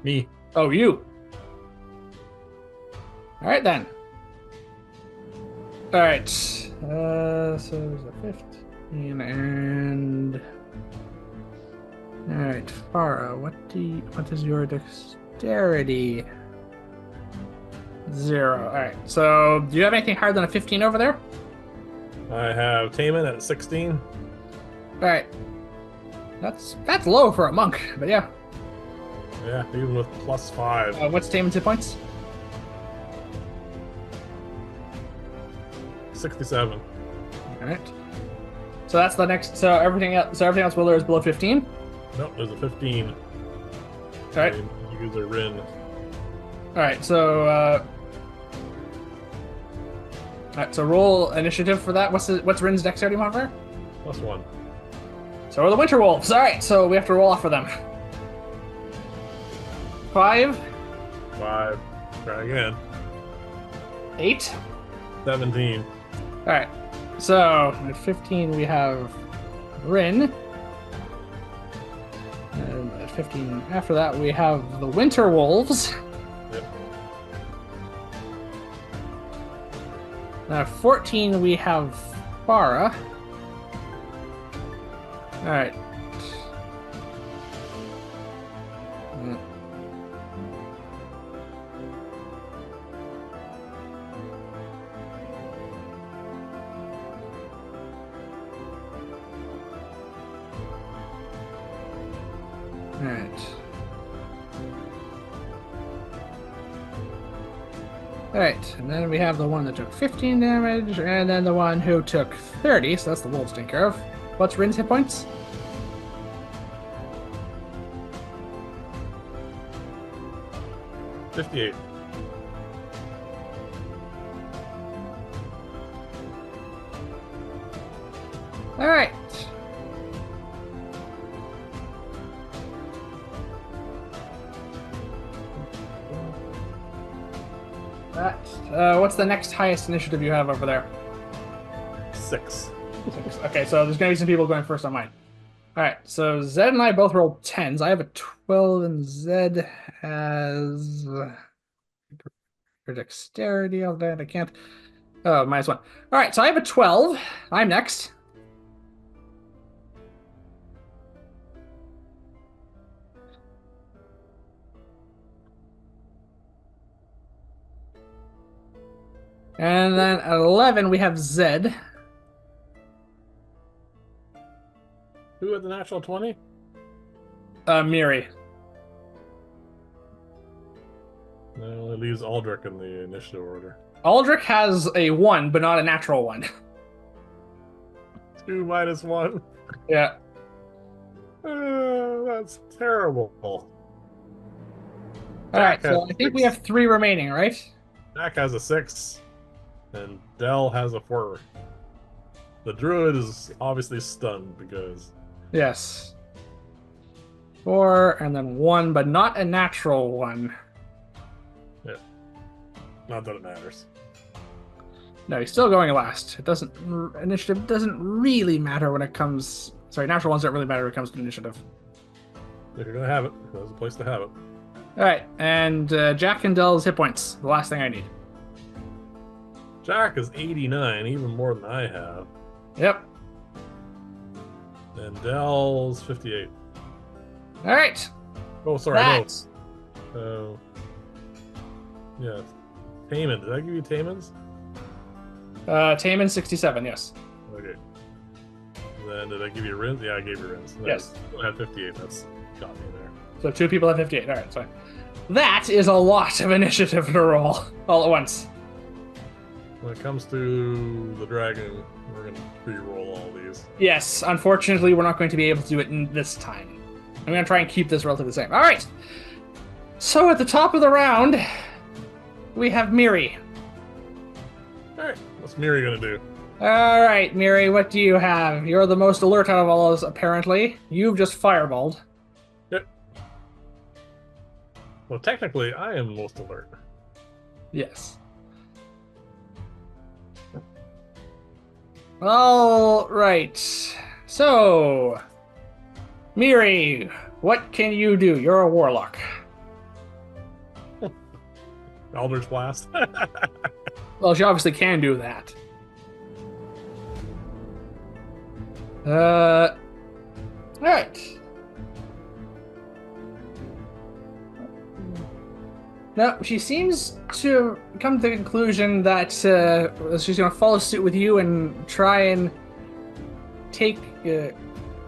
Me. Oh, you. All right then. All right. So there's a 15 and. All right, Farah. What is your dexterity? 0. All right. So do you have anything higher than a 15 over there? I have Taman at 16. All right. That's low for a monk, but yeah. Yeah, even with +5. What's Taman's hit points? 67. All right. So that's the next. So everything else below there is below 15. Nope, there's a 15. All right. Use a Rin. All right. So Alright, so roll initiative for that. What's Rin's dexterity modifier? +1. So are the Winter Wolves. Alright, so we have to roll off for them. 5. 5. Try again. 8. 17. Alright. So at 15 we have Rin. And at 15 after that we have the Winter Wolves. Yep. Now at 14 we have Farah. Alright. Alright, and then we have the one that took 15 damage, and then the one who took 30, so that's the wolves taken care of. What's Rin's hit points? $58. Alright. What's the next highest initiative you have over there? 6. 6. Okay, so there's going to be some people going first on mine. Alright, so Zed and I both rolled 10s. I have a 12 and Zed has... For dexterity, all that, I can't... Oh, -1. Alright, so I have a 12. I'm next. And then at 11, we have Zed. Who had the natural 20? Miri. That only leaves Aldric in the initiative order. Aldric has a 1, but not a natural 1. 2 minus 1. Yeah. That's terrible. Alright, so I think we have 3 remaining, right? Jack has a 6. And Dell has a 4. The druid is obviously stunned because... Yes. 4, and then 1, but not a natural 1. Yeah. Not that it matters. No, he's still going last. It doesn't... Initiative doesn't really matter when it comes... Sorry, natural ones don't really matter when it comes to initiative. If you're gonna have it, there's a place to have it. Alright, and Jack and Dell's hit points. The last thing I need. Jack is 89, even more than I have. Yep. And Dell's 58. Alright. Oh, sorry, That's... no. Yeah. Taman. Did I give you Taman's? Taman 67, yes. Okay. And then did I give you Rins? Yeah, I gave you Rins. Yes. I had 58. That's got me there. So 2 people have 58. Alright, fine. That is a lot of initiative to roll all at once. When it comes to the dragon, we're going to pre-roll all these. Yes, unfortunately, we're not going to be able to do it this time. I'm going to try and keep this relatively the same. All right. So at the top of the round, we have Miri. All right. What's Miri going to do? All right, Miri, what do you have? You're the most alert out of all of us, apparently. You've just fireballed. Yep. Well, technically, I am most alert. Yes. All right. So, Miri, what can you do? You're a warlock. Eldritch Blast. Well, she obviously can do that. All right. No, she seems to come to the conclusion that she's going to follow suit with you and try and take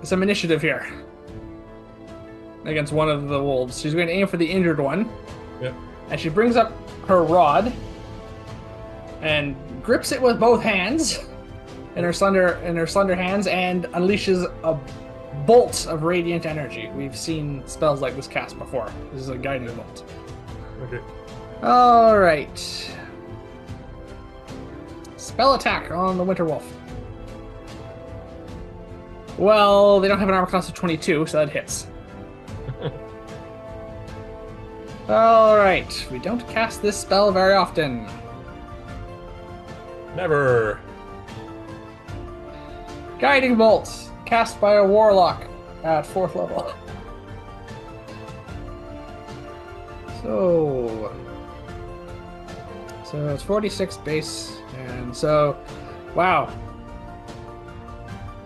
some initiative here against one of the wolves. She's going to aim for the injured one. Yep. And she brings up her rod and grips it with both hands in her slender hands and unleashes a bolt of radiant energy. We've seen spells like this cast before. This is a guiding bolt. Okay. All right. Spell attack on the Winter Wolf. Well, they don't have an armor class of 22, so that hits. Alright, we don't cast this spell very often. Never. Guiding Bolt, cast by a Warlock at 4th level. So it's 46 base, and so, wow.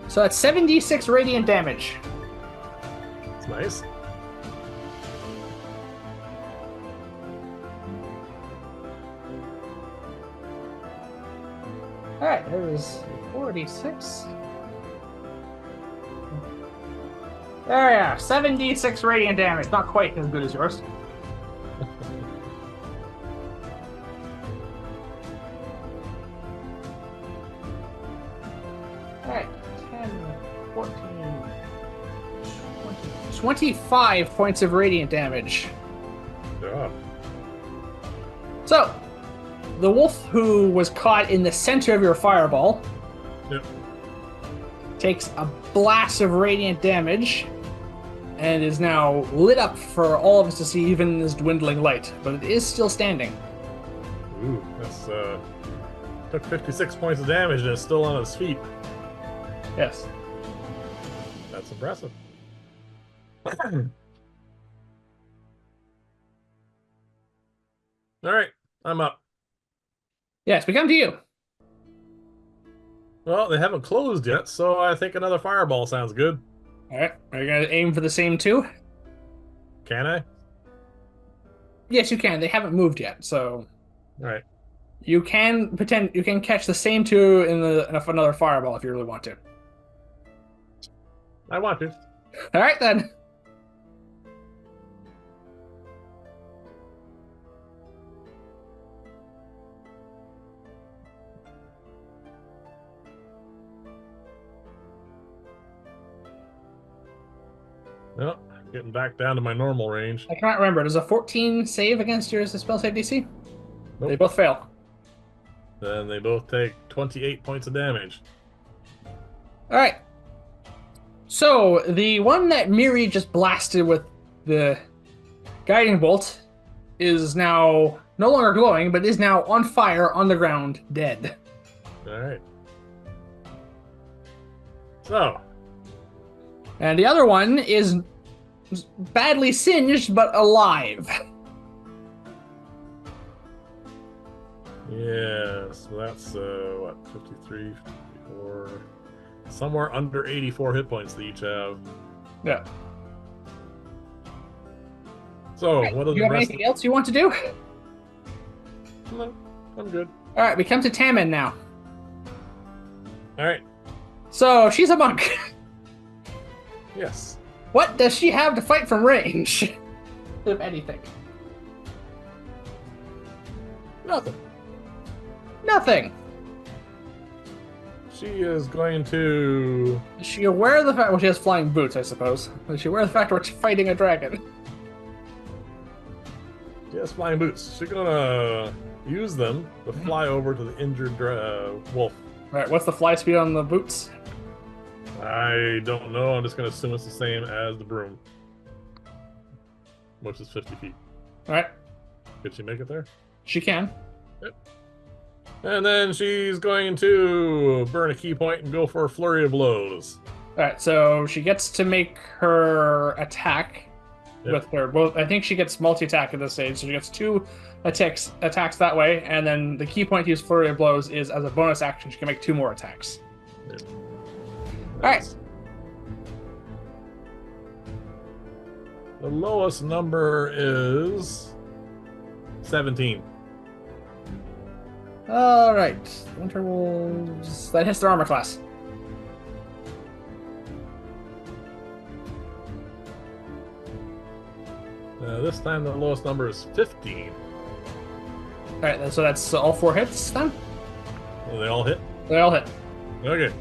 So that's 76 radiant damage. It's nice. Alright, there was 46. There we are, 76 radiant damage. Not quite as good as yours. Alright, 10, 14, 20, 25 points of radiant damage. Yeah. So, the wolf who was caught in the center of your fireball takes a blast of radiant damage and is now lit up for all of us to see, even in this dwindling light. But it is still standing. Ooh, that's took 56 points of damage and is still on its feet. Yes. That's impressive. All right, I'm up. Yes, we come to you. Well, they haven't closed yet, so I think another fireball sounds good. Alright, are you going to aim for the same two? Can I? Yes, you can. They haven't moved yet, so... All right. You can catch the same two in another fireball if you really want to. I want to. Alright, then. Well, getting back down to my normal range. I cannot remember. Does a 14 save against your spell save DC? Nope. They both fail. Then they both take 28 points of damage. Alright. So, the one that Miri just blasted with the guiding bolt is now no longer glowing, but is now on fire, on the ground, dead. Alright. So. And the other one is badly singed, but alive. Yeah, so that's, what, 53, 54... Somewhere under 84 hit points they each have. Yeah. So, Right, what are do you the have rest anything else you want to do? No, I'm good. Alright, we come to Tammin now. Alright. So, she's a monk. Yes. What does she have to fight from range? If anything. Nothing. Nothing. She is going to... Is she aware of the fact... Well, she has flying boots, I suppose. Is she aware of the fact we're fighting a dragon? She has flying boots. She's gonna use them to fly over to the injured wolf. Alright, what's the fly speed on the boots? I don't know. I'm just gonna assume it's the same as the broom. Which is 50 feet. Alright. Could she make it there? She can. Yep. And then she's going to burn a key point and go for a flurry of blows. Alright, so she gets to make her attack with her. Well, I think she gets multi-attack at this stage, so she gets 2 attacks that way, and then the key point to use flurry of blows is as a bonus action, she can make 2 more attacks. Yep. Alright. The lowest number is 17. Alright. Winter Wolves. That hits their armor class. This time the lowest number is 15. Alright, so that's all 4 hits then? Well, they all hit? They all hit. Okay.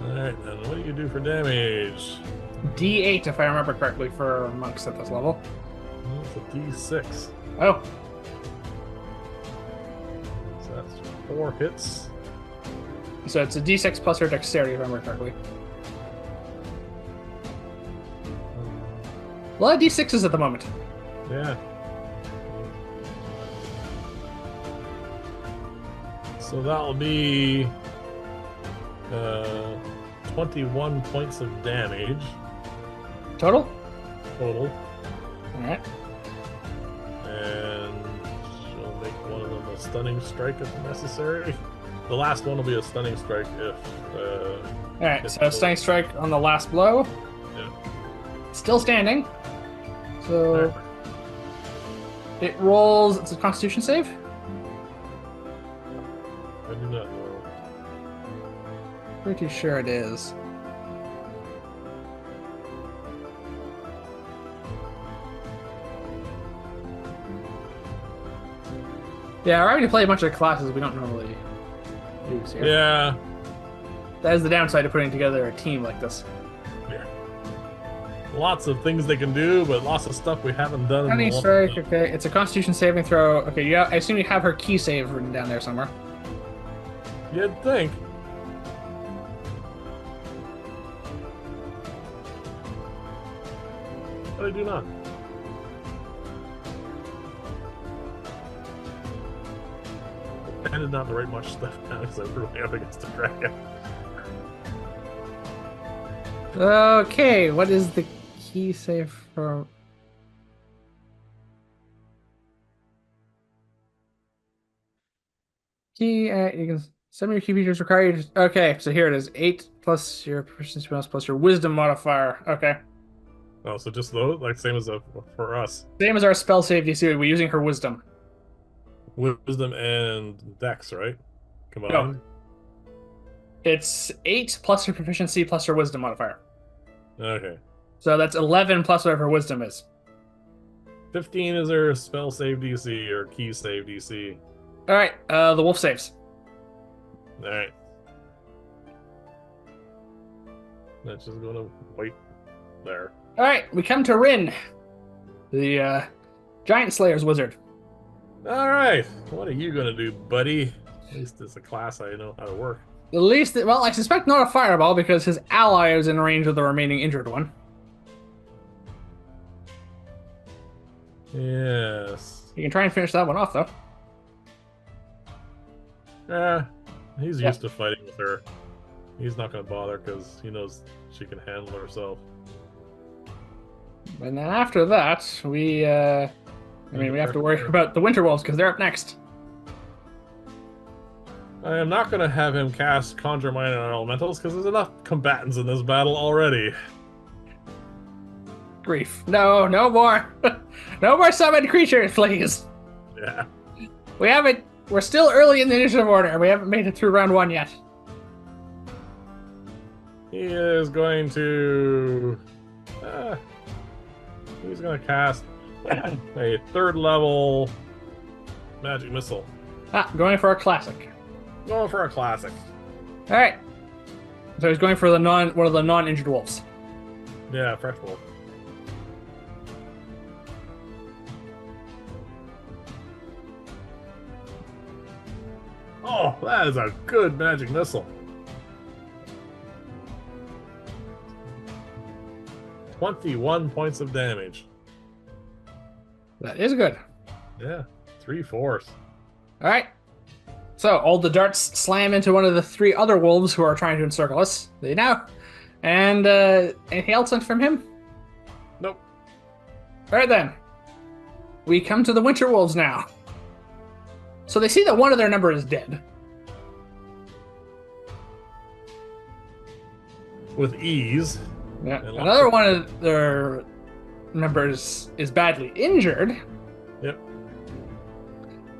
Alright, then what do you do for damage? D8, if I remember correctly, for monks at this level. It's a D6. Oh. So that's 4 hits. So it's a d6 plus her dexterity, if I remember correctly. A lot of d6s at the moment. Yeah. So that'll be 21 points of damage Total? total. All right. And she'll make one of them a stunning strike if necessary. The last one will be a stunning strike if. All right. So stunning strike on the last blow. Yeah. Still standing. So it rolls. It's a Constitution save. I do not know. Pretty sure it is. Yeah, we're having to play a bunch of classes we don't normally use here. Yeah. That is the downside of putting together a team like this. Yeah. Lots of things they can do, but lots of stuff we haven't done. Stunning strike. Okay, it's a Constitution saving throw. Okay, yeah. I assume you have her key save written down there somewhere. You'd think. But I do not. I did not to write much stuff down because I'm really up against the dragon. Okay, what is the key save for? Key, you can some of your key features required. Okay, so here it is. 8 plus your proficiency bonus plus your wisdom modifier. Okay. Oh, so just those? Like same as for us. Same as our spell save DC, we're using her wisdom. Wisdom and dex, right? Combined? No. It's 8 plus her proficiency plus her wisdom modifier. Okay. So that's 11 plus whatever her wisdom is. 15 is her spell save DC or key save DC. Alright, the wolf saves. Alright. That's just gonna wait there. Alright, we come to Rin, the Giant Slayer's wizard. Alright. What are you gonna do, buddy? At least it's a class I know how to work. At least, well, I suspect not a fireball because his ally is in range of the remaining injured one. Yes. You can try and finish that one off, though. He's used to fighting with her. He's not gonna bother because he knows she can handle herself. And then after that, we have to worry about the Winter Wolves because they're up next. I am not going to have him cast Conjure Minor on Elementals because there's enough combatants in this battle already. Grief. No, no more. No more summoned creatures, please. Yeah. We're still early in the initiative order. We haven't made it through round 1 yet. He is going to... he's going to cast a 3rd level magic missile. Going for a classic. Going for a classic. All right. So he's going for one of the non-injured wolves. Yeah, fresh wolf. Oh, that is a good magic missile. 21 points of damage. That is good. Yeah, 3/4. All right. So all the darts slam into one of the 3 other wolves who are trying to encircle us. They know. And anything else from him? Nope. All right then. We come to the Winter Wolves now. So they see that one of their number is dead. With ease. Yeah. Another one of their members is badly injured. Yep.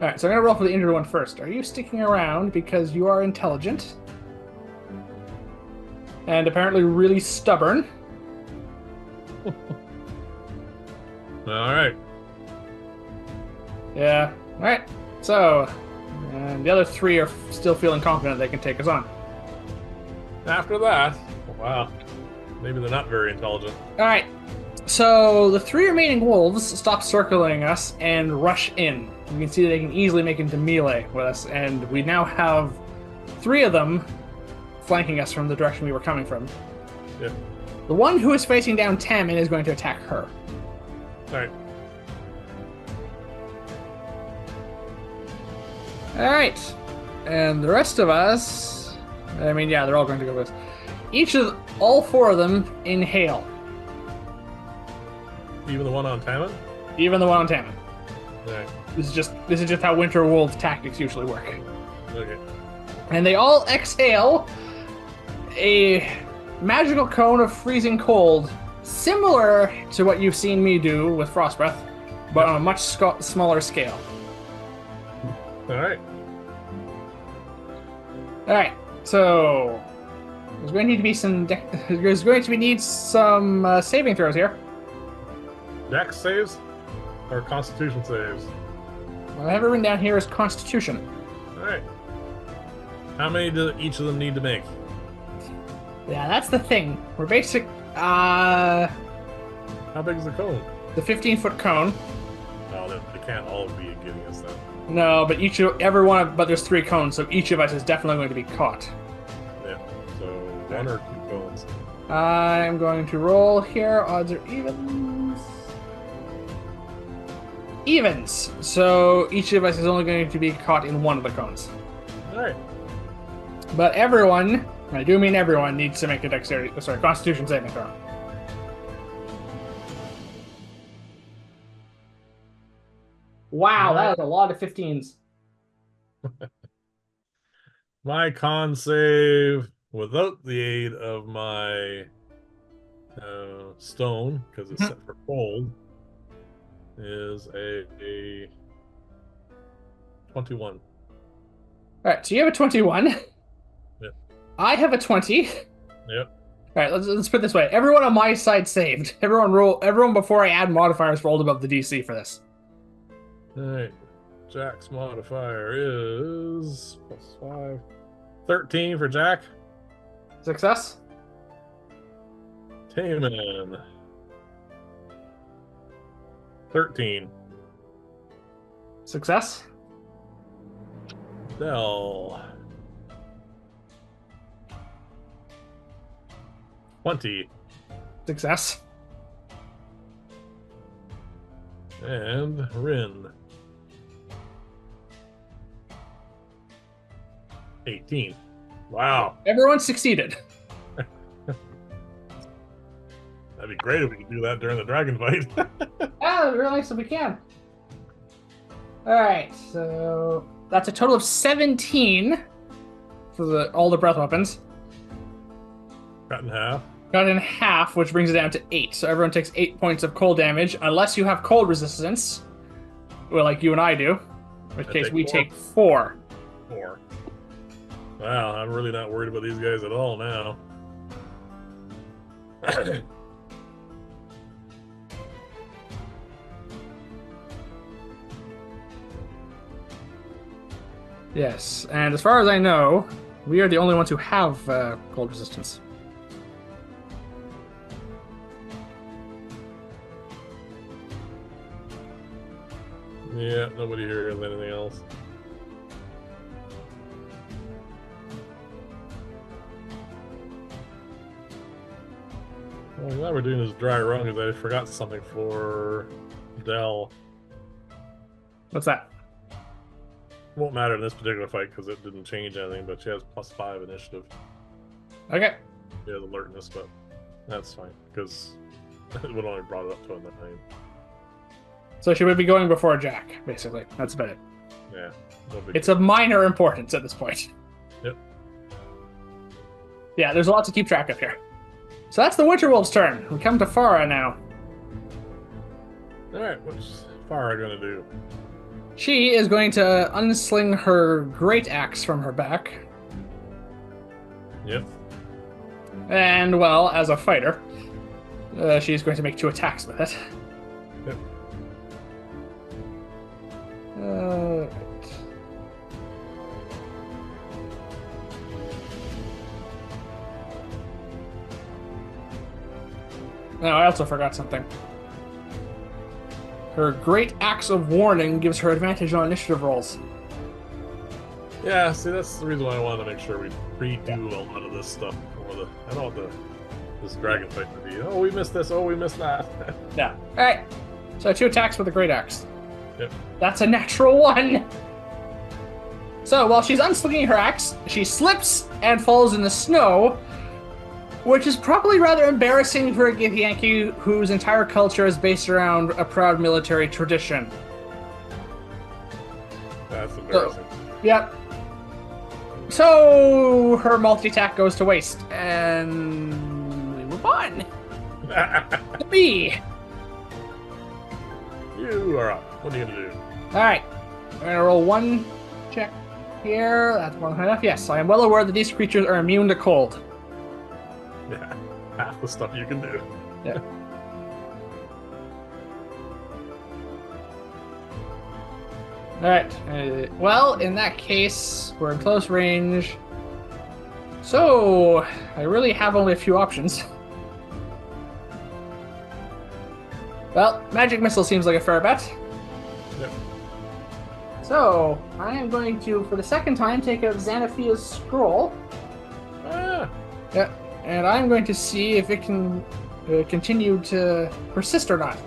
All right, so I'm going to roll for the injured one first. Are you sticking around because you are intelligent? And apparently really stubborn. All right. Yeah. All right. So, and the other 3 are still feeling confident they can take us on. After that, wow. Maybe they're not very intelligent. All right. So the 3 remaining wolves stop circling us and rush in. You can see they can easily make into melee with us, and we now have 3 of them flanking us from the direction we were coming from. Yep. The one who is facing down Tammin is going to attack her. Alright. Alright. And the rest of us... I mean, yeah, they're all going to go with us. All four of them inhale. Even the one on Tammin? Even the one on Tammin. Alright. This is just how Winter Wolf tactics usually work. Okay. And they all exhale a magical cone of freezing cold, similar to what you've seen me do with Frost Breath, but on a much smaller scale. Alright. Alright, so there's going to need to be some saving throws here. Dex saves? Or Constitution saves? What I have it written down here is Constitution. Alright. How many do each of them need to make? Yeah, that's the thing. We're basic. How big is the cone? The 15-foot cone. Oh, they can't all be getting us that. No, but but there's 3 cones, so each of us is definitely going to be caught. Yeah. So 1 or 2 cones. I'm going to roll here. Odds are evens. Evens. So each of us is only going to be caught in 1 of the cones. Alright. But everyone, I do mean everyone, needs to make a Constitution saving throw. Wow, that is a lot of 15s. My con save, without the aid of my stone, because it's set for cold, is a 21. Alright, so you have a 21. Yep. I have a 20. Yep. Alright, let's put it this way. Everyone on my side saved. Everyone before I add modifiers rolled above the DC for this. Alright. Jack's modifier is +5. 13 for Jack. Success? Taman. 13. Success? Dell. 20. Success. And Rin. 18. Wow. Everyone succeeded. That'd be great if we could do that during the dragon fight. Yeah, it'd be really nice if we can. Alright, so that's a total of 17 for all the breath weapons. Cut in half. Cut in half, which brings it down to 8. So everyone takes 8 points of cold damage, unless you have cold resistance, well, like you and I do. In which case we take 4. 4. Wow, I'm really not worried about these guys at all now. Yes, and as far as I know, we are the only ones who have cold resistance. Yeah, nobody here has anything else. Well, I'm glad we're doing this dry run because I forgot something for Dell. What's that? Won't matter in this particular fight because it didn't change anything, but she has +5 initiative. Okay. She has alertness, but that's fine because it would only brought it up to a 9. So she would be going before Jack, basically. That's about it. Yeah. No big It's of minor importance at this point. Yep. Yeah, there's a lot to keep track of here. So that's the Winter Wolf's turn. We come to Farah now. Alright, what's Farah gonna do? She is going to unsling her great axe from her back. Yep. And, well, as a fighter, she's going to make 2 attacks with it. Yep. Right. No, I also forgot something. Her Great Axe of Warning gives her advantage on initiative rolls. Yeah, see, that's the reason why I wanted to make sure we redo a lot of this stuff before the. I don't want this dragon fight to be. Oh, we missed this. Oh, we missed that. Yeah. All right. So 2 attacks with a great axe. Yep. That's a natural 1. So while she's unslinging her axe, she slips and falls in the snow, which is probably rather embarrassing for a Githyanki whose entire culture is based around a proud military tradition. That's embarrassing. Yep. So her multi-attack goes to waste, and we move on. To me. You are up. What are you gonna do? All right, I'm gonna roll 1 check here. That's more than enough. Yes, I am well aware that these creatures are immune to cold. Yeah, half the stuff you can do. Yeah. All right. Well, in that case, we're in close range. So I really have only a few options. Well, magic missile seems like a fair bet. Yep. So I am going to, for the second time, take out Xanaphia's scroll. Ah, Yeah, and I'm going to see if it can continue to persist or not.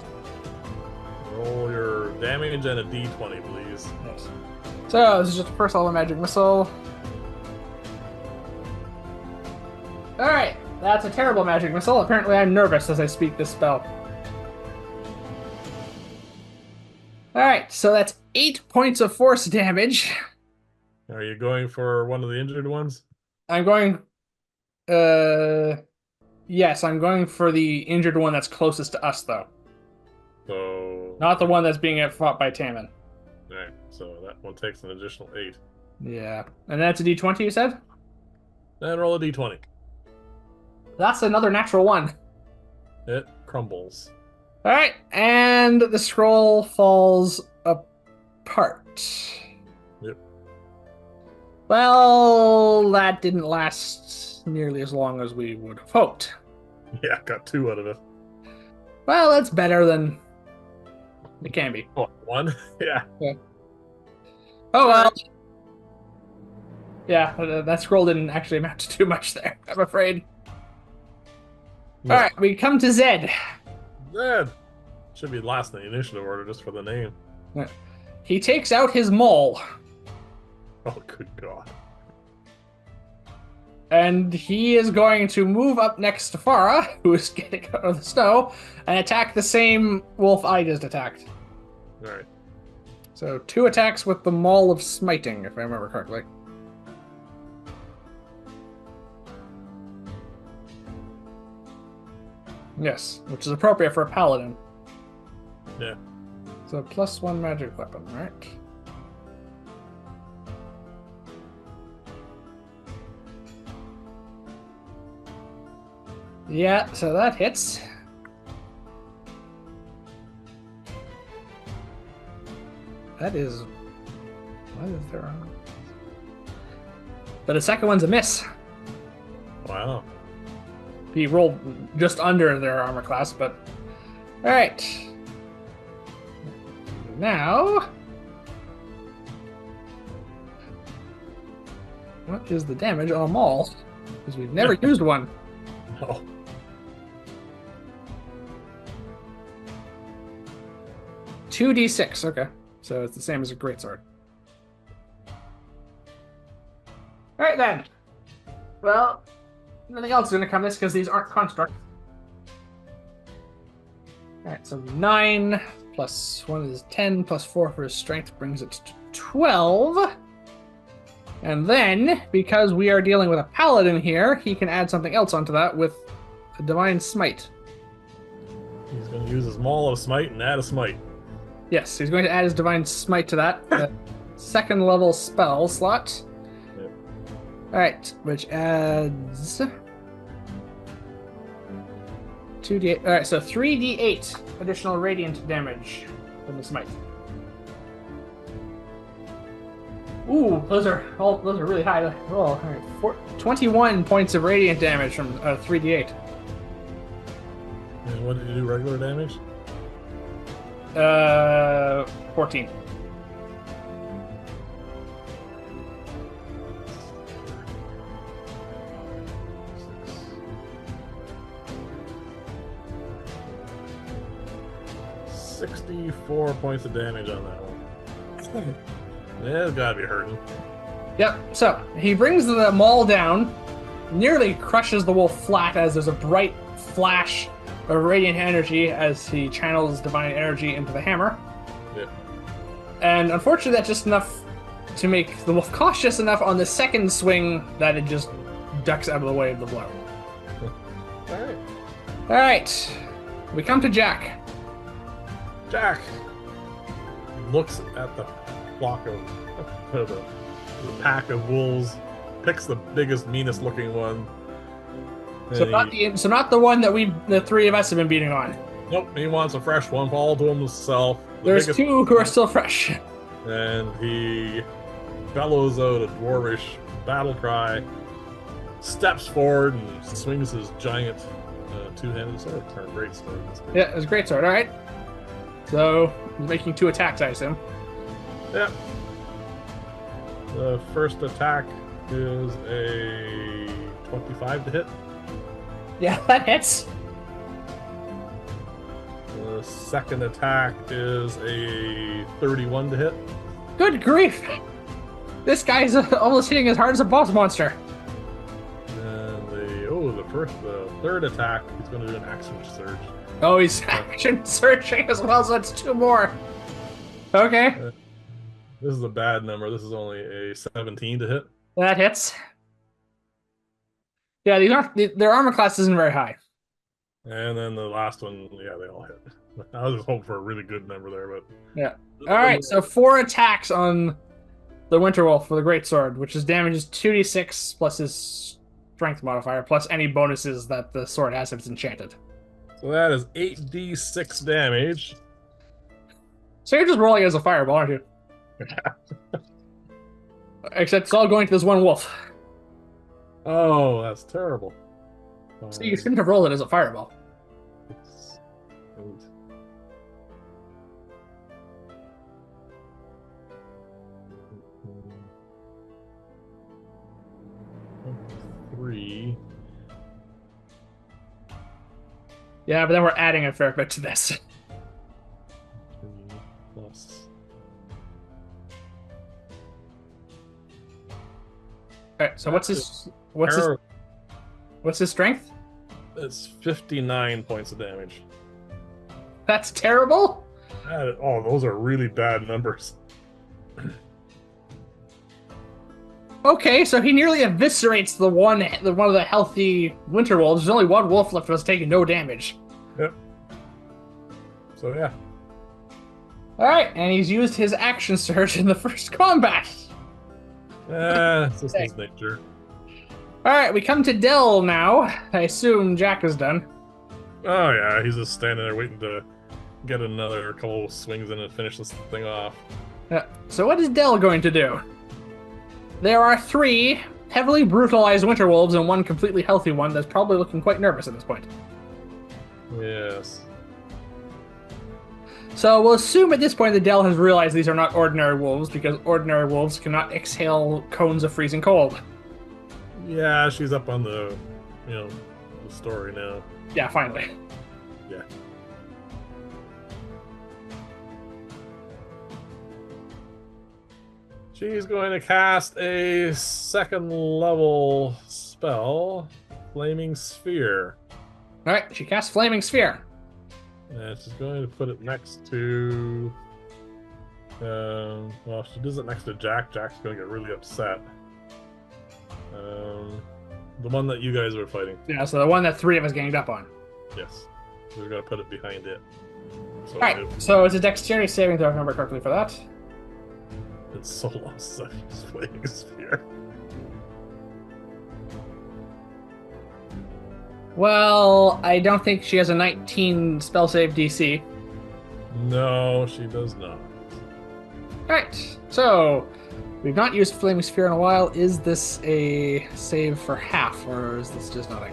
roll your damage and a d20, please. Yes. So this is just a first level magic missile. All right, that's a terrible magic missile. Apparently, I'm nervous as I speak this spell. All right, so that's 8 points of force damage. Are you going for one of the injured ones? I'm going. Yes, I'm going for the injured one that's closest to us, though. So. Not the one that's being fought by Taman. Alright, so that one takes an additional 8. Yeah, and that's a D20, you said? Then roll a d20. That's another natural 1. It crumbles. All right, and the scroll falls apart. Yep. Well, that didn't last nearly as long as we would have hoped. Yeah, got 2 out of it. Well, that's better than it can be. Oh, 1? Yeah. Oh, well. Yeah, that scroll didn't actually amount to too much there, I'm afraid. No. All right, we come to Zed. Zed! Should be last in the initiative order just for the name. He takes out his maul, Oh, good God. and he is going to move up next to Farah, who is getting out of the snow, and attack the same wolf I just attacked. Alright. So 2 attacks with the Maul of Smiting, if I remember correctly. Yes, which is appropriate for a paladin. Yeah. So +1 magic weapon, right? Yeah, so that hits. That is... What is there on? But the second one's a miss. Wow. He rolled just under their armor class, but... Alright. Now... What is the damage on a maul? Because we've never used one. Oh. Two D6, okay. So it's the same as a greatsword. Alright then. Well, nothing else is going to come this because these aren't constructs. Alright, so 9 plus 1 is 10 plus 4 for his strength brings it to 12. And then, because we are dealing with a paladin here, he can add something else onto that with a divine smite. He's going to use his Maul of Smite and add a Smite. Yes, he's going to add his divine smite to that. Second level spell slot. Yep. Alright, which adds 2d8. Alright, so 3d8 additional radiant damage from the smite. Ooh, those are really high. Oh, all right. 21 points of radiant damage from 3d8. And what did you do, regular damage? 14. 64 points of damage on that one. Yeah, it's gotta be hurting. Yep, so he brings the maul down, nearly crushes the wolf flat as there's a bright flash of radiant energy as he channels divine energy into the hammer. Yeah. And unfortunately, that's just enough to make the wolf cautious enough on the second swing that it just ducks out of the way of the blow. Alright. Alright, we come to Jack. Jack looks at the flock of the pack of wolves, picks the biggest, meanest looking one. So not the one that the three of us have been beating on. Nope, he wants a fresh one, all to himself. There's two who are still fresh. And he bellows out a dwarvish battle cry, steps forward and swings his giant two-handed sword, or great sword. Yeah, it's a great sword, alright. So, he's making 2 attacks, I assume. Yeah. The first attack is a 25 to hit. Yeah, that hits. The second attack is a 31 to hit. Good grief! This guy's almost hitting as hard as a boss monster. And the third attack, he's going to do an action surge. Oh, he's action searching as well, so that's 2 more. Okay. This is a bad number. This is only a 17 to hit. That hits. Yeah, their armor class isn't very high. And then the last one, yeah, they all hit. I was just hoping for a really good number there, but yeah. All right, so 4 attacks on the Winter Wolf for the Great Sword, which is damages 2d6 plus his strength modifier, plus any bonuses that the sword has if it's enchanted. So that is 8d6 damage. So you're just rolling as a fireball, aren't you? Except it's all going to this one wolf. Oh, that's terrible. So you shouldn't have rolled it as a fireball. 6, 3. Yeah, but then we're adding a fair bit to this. 3 plus. Alright, so what's his strength? It's 59 points of damage. That's terrible. Those are really bad numbers. Okay, so he nearly eviscerates the one of the healthy winter wolves. There's only one wolf left that's taking no damage. Yep. So yeah. Alright, and he's used his action surge in the first combat. It's just his nature. Alright, we come to Dell now. I assume Jack is done. Oh yeah, he's just standing there waiting to get another couple swings in and finish this thing off. So what is Dell going to do? There are 3 heavily brutalized winter wolves and 1 completely healthy one that's probably looking quite nervous at this point. Yes. So we'll assume at this point that Dell has realized these are not ordinary wolves, because ordinary wolves cannot exhale cones of freezing cold. Yeah, she's up on the story now. Yeah, finally. Yeah. She's going to cast a 2nd level spell, Flaming Sphere. Alright, she casts Flaming Sphere. And she's going to put it next to... well, if she does it next to Jack, Jack's going to get really upset. The one that you guys were fighting. Yeah, so the one that 3 of us ganged up on. Yes. We're going to put it behind it. So Alright, so it's a dexterity saving throw, if I remember correctly, for that. It's so lost that he's Flaming Sphere. Well, I don't think she has a 19 spell save DC. No, she does not. Alright, so we've not used Flaming Sphere in a while. Is this a save for half, or is this just nothing?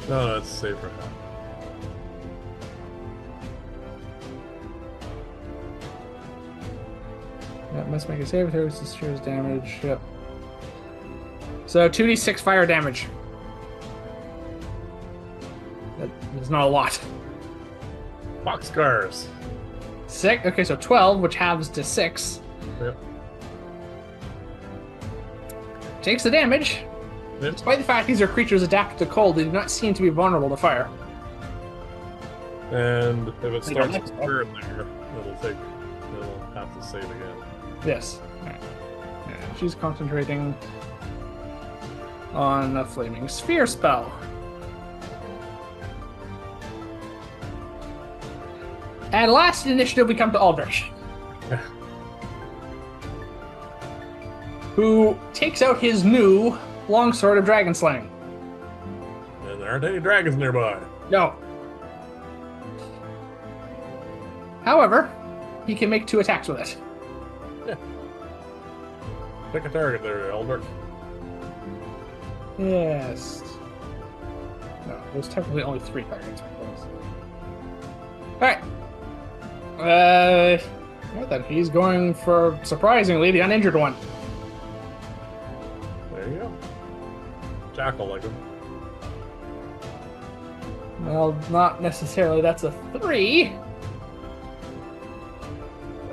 No, it's safe for half. Yeah, must make a save throw. This shares damage. Yep. So 2d6 fire damage. That is not a lot. Boxcars. 6. Okay, so 12, which halves to 6. Yep. Takes the damage. Yep. Despite the fact these are creatures adapted to cold, they do not seem to be vulnerable to fire. And if it They don't starts like to burn there, it'll have to save again. Yes. Alright. Yeah, she's concentrating on a flaming sphere spell. And last initiative, we come to Aldrich, who takes out his new longsword of dragon slaying. And there aren't any dragons nearby. No. However, he can make 2 attacks with it. Yeah. Pick a target there, Aldric. Yes. No, there's technically only 3 targets. Alright. Well then, he's going for, surprisingly, the uninjured one. There you go. Jackal like him. Well, not necessarily. That's a 3.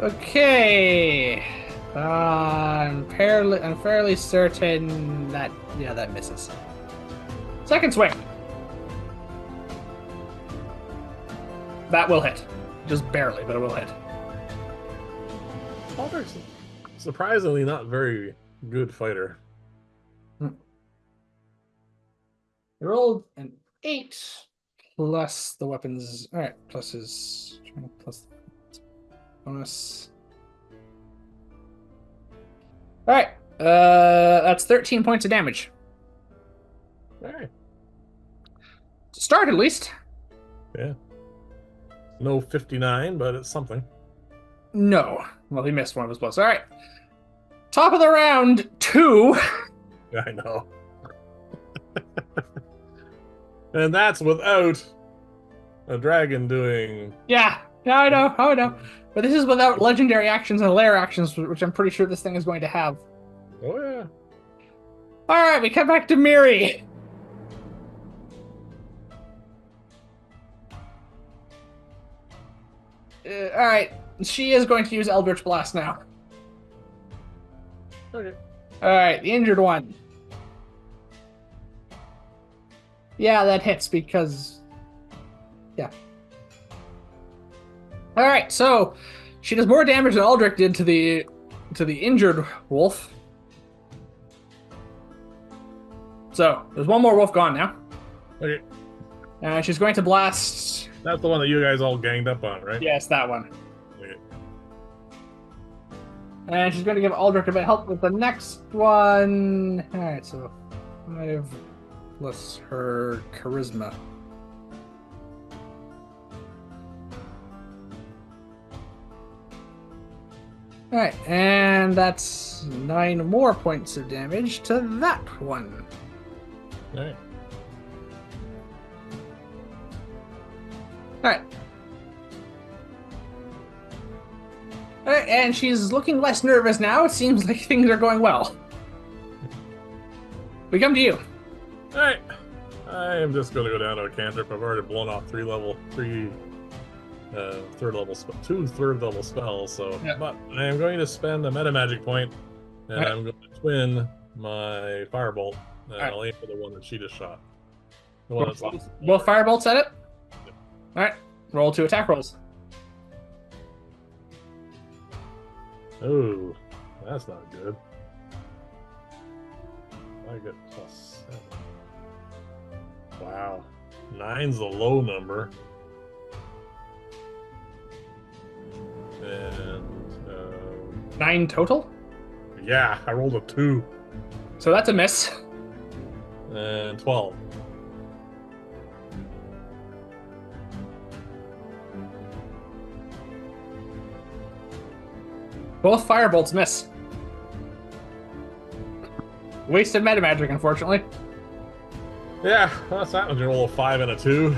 Okay. I'm fairly certain that, yeah, that misses. Second swing. That will hit. Just barely, but it will hit. Aldric's surprisingly not very good fighter. He rolled an 8 plus the weapons. All right, plus his plus bonus. All right, that's 13 points of damage. All right. Start at least. Yeah. No 59, but it's something. No. Well, he missed one of his blows. All right. Top of the round, 2. I know. And that's without a dragon doing... Yeah, I know. But this is without legendary actions and lair actions, which I'm pretty sure this thing is going to have. Oh, yeah. All right, we come back to Miri. All right, she is going to use Eldritch Blast now. Okay. All right, the injured one. Yeah, that hits because... Yeah. All right, so she does more damage than Aldrich did to the injured wolf. So there's one more wolf gone now. Okay. And she's going to blast... That's the one that you guys all ganged up on, right? Yes, that one. Okay. And she's going to give Aldrich a bit of help with the next one. All right, so 5 plus her charisma. All right, and that's 9 more points of damage to that one. All right. All right. All right, and she's looking less nervous now. It seems like things are going well. We come to you. All right. I am just going to go down to a cantrip. I've already blown off 2 third level spells. So, yeah. But I am going to spend a meta magic point, and right. I'm going to twin my firebolt, and right. I'll aim for the one that she just shot. The one both firebolts at it. Yep. All right. Roll 2 attack rolls. Oh, that's not good. I get +7. Wow. 9's the low number. And 9 total? Yeah, I rolled a 2. So that's a miss. And 12. Both firebolts miss. Wasted meta magic, unfortunately. Yeah, well, that's that one. You roll a 5 and a 2.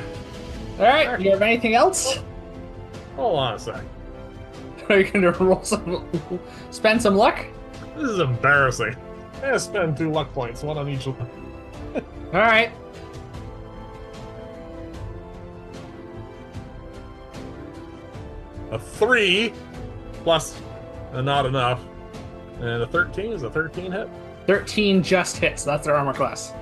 All right, you have anything else? Hold on a sec. Are you gonna spend some luck? This is embarrassing. I'm gonna spend 2 luck points, one on each. All right. a 3 plus not enough. And a 13 is a 13 hit. 13 just hits. That's their armor class.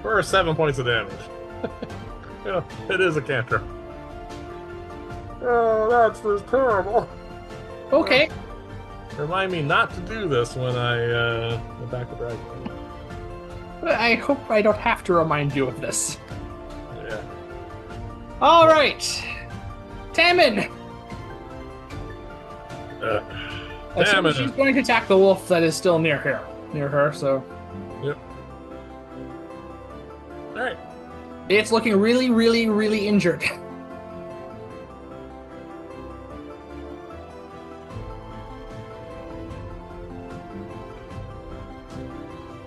For 7 points of damage. Yeah, it is a cantrip. Oh, that's just terrible. Okay. Remind me not to do this when I attack the dragon. I hope I don't have to remind you of this. Yeah. All right. Tammin. Tammin. She's going to attack the wolf that is still near her, so. Yep. All right. It's looking really, really, really injured.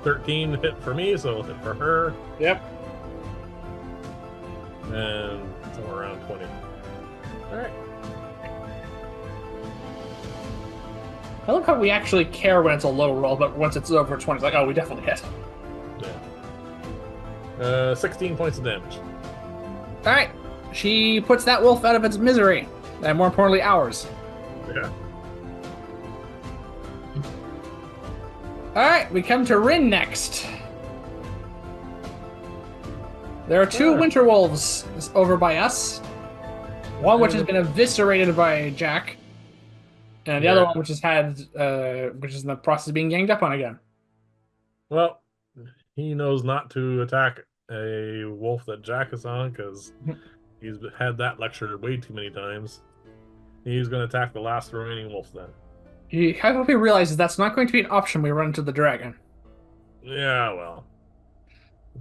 $13 hit for me, so hit for her. Yep. And somewhere around 20. Alright. I love how we actually care when it's a low roll, but once it's over 20, it's like, oh, we definitely hit. Yeah. 16 points of damage. Alright. She puts that wolf out of its misery. And more importantly, ours. Yeah. Alright, we come to Rin next. There are two winter wolves over by us. One which has been eviscerated by Jack. And the other one which has had which is in the process of being ganged up on again. Well, he knows not to attack a wolf that Jack is on because he's had that lectured way too many times. He's going to attack the last remaining wolf then. I hope he realizes that's not going to be an option when we run into the dragon. Yeah, well.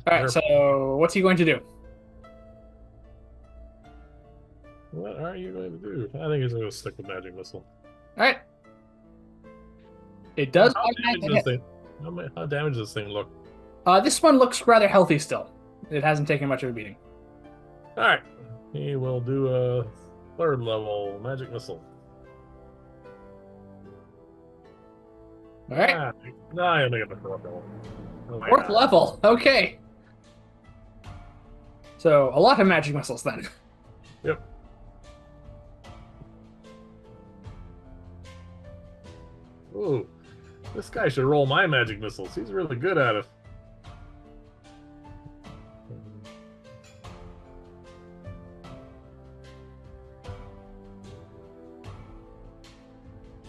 Alright, so what's he going to do? What are you going to do? I think he's going to stick with Magic Missile. Alright. It does. How damaged does this thing look? This one looks rather healthy still. It hasn't taken much of a beating. Alright. He will do a 3rd level Magic Missile. Alright. No, I only get the 4th level. Oh 4th level. Okay. So, a lot of magic missiles then. Yep. Ooh. This guy should roll my magic missiles. He's really good at it.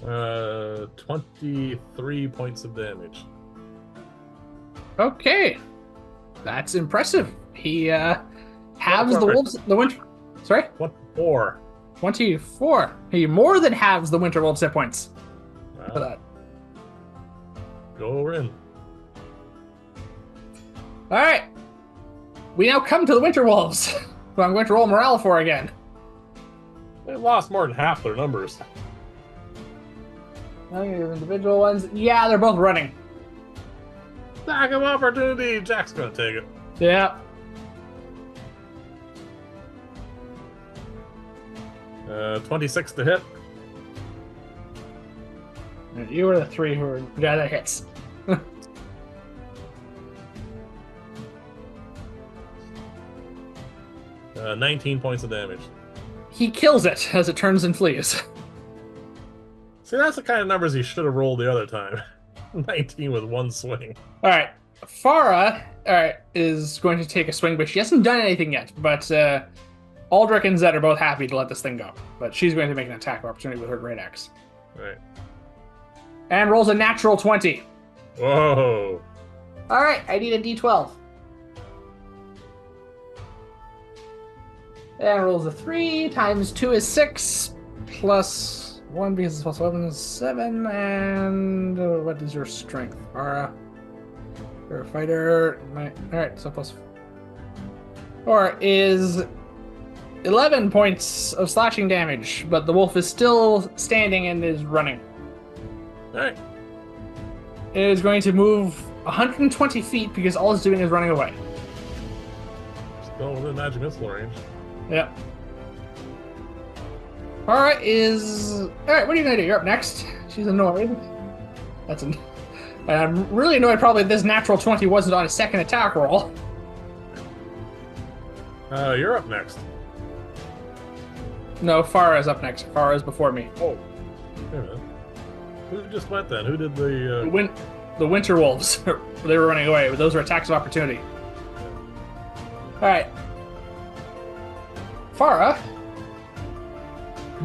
Uh, 23 points of damage. Okay. That's impressive. He halves the wolves the winter. Sorry? 24. 24. He more than halves the winter wolves hit points. Wow. For that. Go in. Alright. We now come to the winter wolves, who I'm going to roll morale for again. They lost more than half their numbers. Individual ones. Yeah, they're both running. Lack of opportunity. Jack's gonna take it. Yeah. 26 to hit. You were the 3 who were... Yeah, that hits. 19 points of damage. He kills it as it turns and flees. See, that's the kind of numbers he should have rolled the other time. 19 with 1 swing. Alright. Farah, is going to take a swing, but she hasn't done anything yet. But Aldric and Zed are both happy to let this thing go. But she's going to make an attack opportunity with her great axe. Right. And rolls a natural 20. Whoa. Alright, I need a d12. And rolls a 3 times 2 is 6. Plus 1 because it's plus 11 is 7. And what is your strength, Farah? You're a fighter. Alright, so plus 4 is 11 points of slashing damage, but the wolf is still standing and is running. Alright. It is going to move 120 feet because all it's doing is running away. Still within magic missile range. Yep. Alright, what are you gonna do? You're up next. She's annoyed. And I'm really annoyed probably this natural 20 wasn't on a second attack roll. You're up next. No, Farah's up next. Farah's before me. Oh, wait a minute. Who just went then? Who did the? The Winter Wolves. They were running away. Those were attacks of opportunity. All right. Farah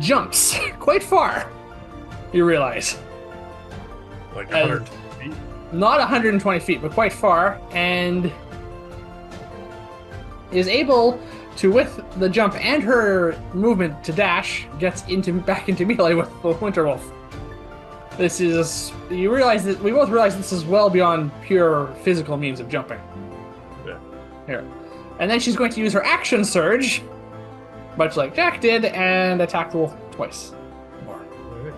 jumps quite far. You realize, Like 100 feet? not 120 feet, but quite far, and is able to, with the jump and her movement to dash, gets back into melee with the Winter Wolf. This is, you realize that we both realize this is well beyond pure physical means of jumping. Yeah. Here. And then she's going to use her action surge, much like Jack did, and attack the wolf twice more. Okay.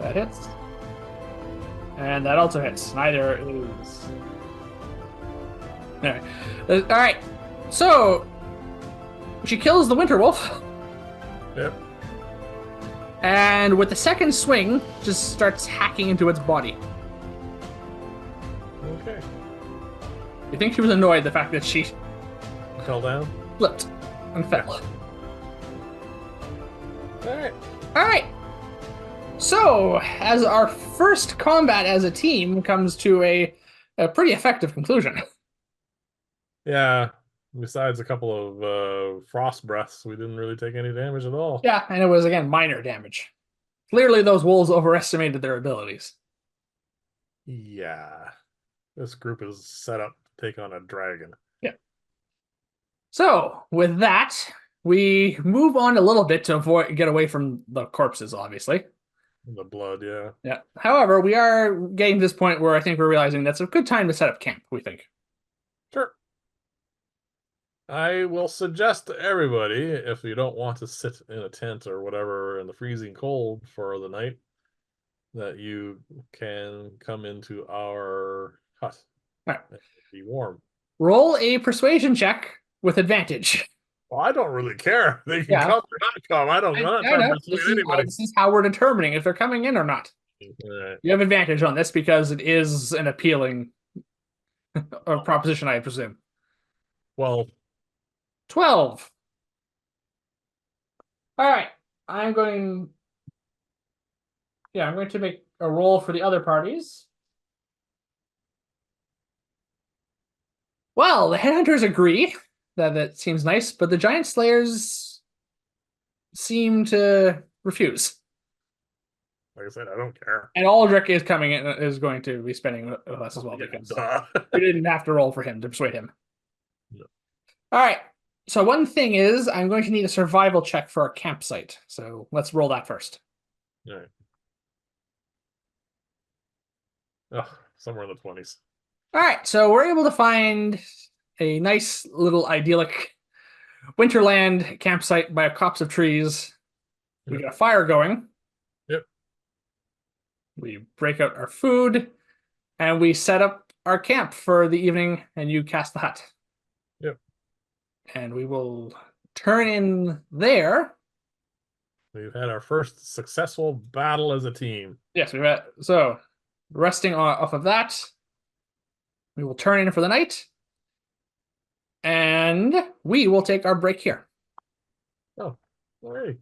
That hits. And that also hits. Neither is. Anyway. Alright. So, she kills the Winter Wolf. Yep. And with the second swing, just starts hacking into its body. Okay. You think she was annoyed the fact that she Fell down. flipped and fell. All right. Alright. So, as our first combat as a team comes to a pretty effective conclusion. Yeah. Besides a couple of frost breaths, we didn't really take any damage at all. Yeah, and it was, again, minor damage. Clearly, those wolves overestimated their abilities. Yeah. This group is set up to take on a dragon. Yeah. So, with that, we move on a little bit to get away from the corpses, obviously. The blood, yeah. Yeah. However, we are getting to this point where I think we're realizing that's a good time to set up camp, we think. Sure. I will suggest to everybody, if you don't want to sit in a tent or whatever in the freezing cold for the night, that you can come into our hut Right. and be warm. Roll a persuasion check with advantage. Well, I don't really care. They can Yeah. come or not come. I'm not trying to persuade anybody. This is how we're determining if they're coming in or not. Right. You have advantage on this because it is an appealing proposition, I presume. Well, 12. All right. I'm going to make a roll for the other parties. Well, the Headhunters agree that seems nice, but the Giant Slayers seem to refuse. like I said, I don't care. And Aldric is coming in, is going to be spending with us as well, because we didn't have to roll for him to persuade him. No. All right. So one thing is, I'm going to need a survival check for our campsite. So let's roll that first. All right. Oh, somewhere in the 20s. All right. So we're able to find a nice little idyllic winterland campsite by a copse of trees. We got a fire going. Yep. We break out our food, and we set up our camp for the evening, and you cast the hut. Yep. And we will turn in there. We've had our first successful battle as a team. Yes, we've had, so resting off of that, we will turn in for the night, and we will take our break here. Oh, all right.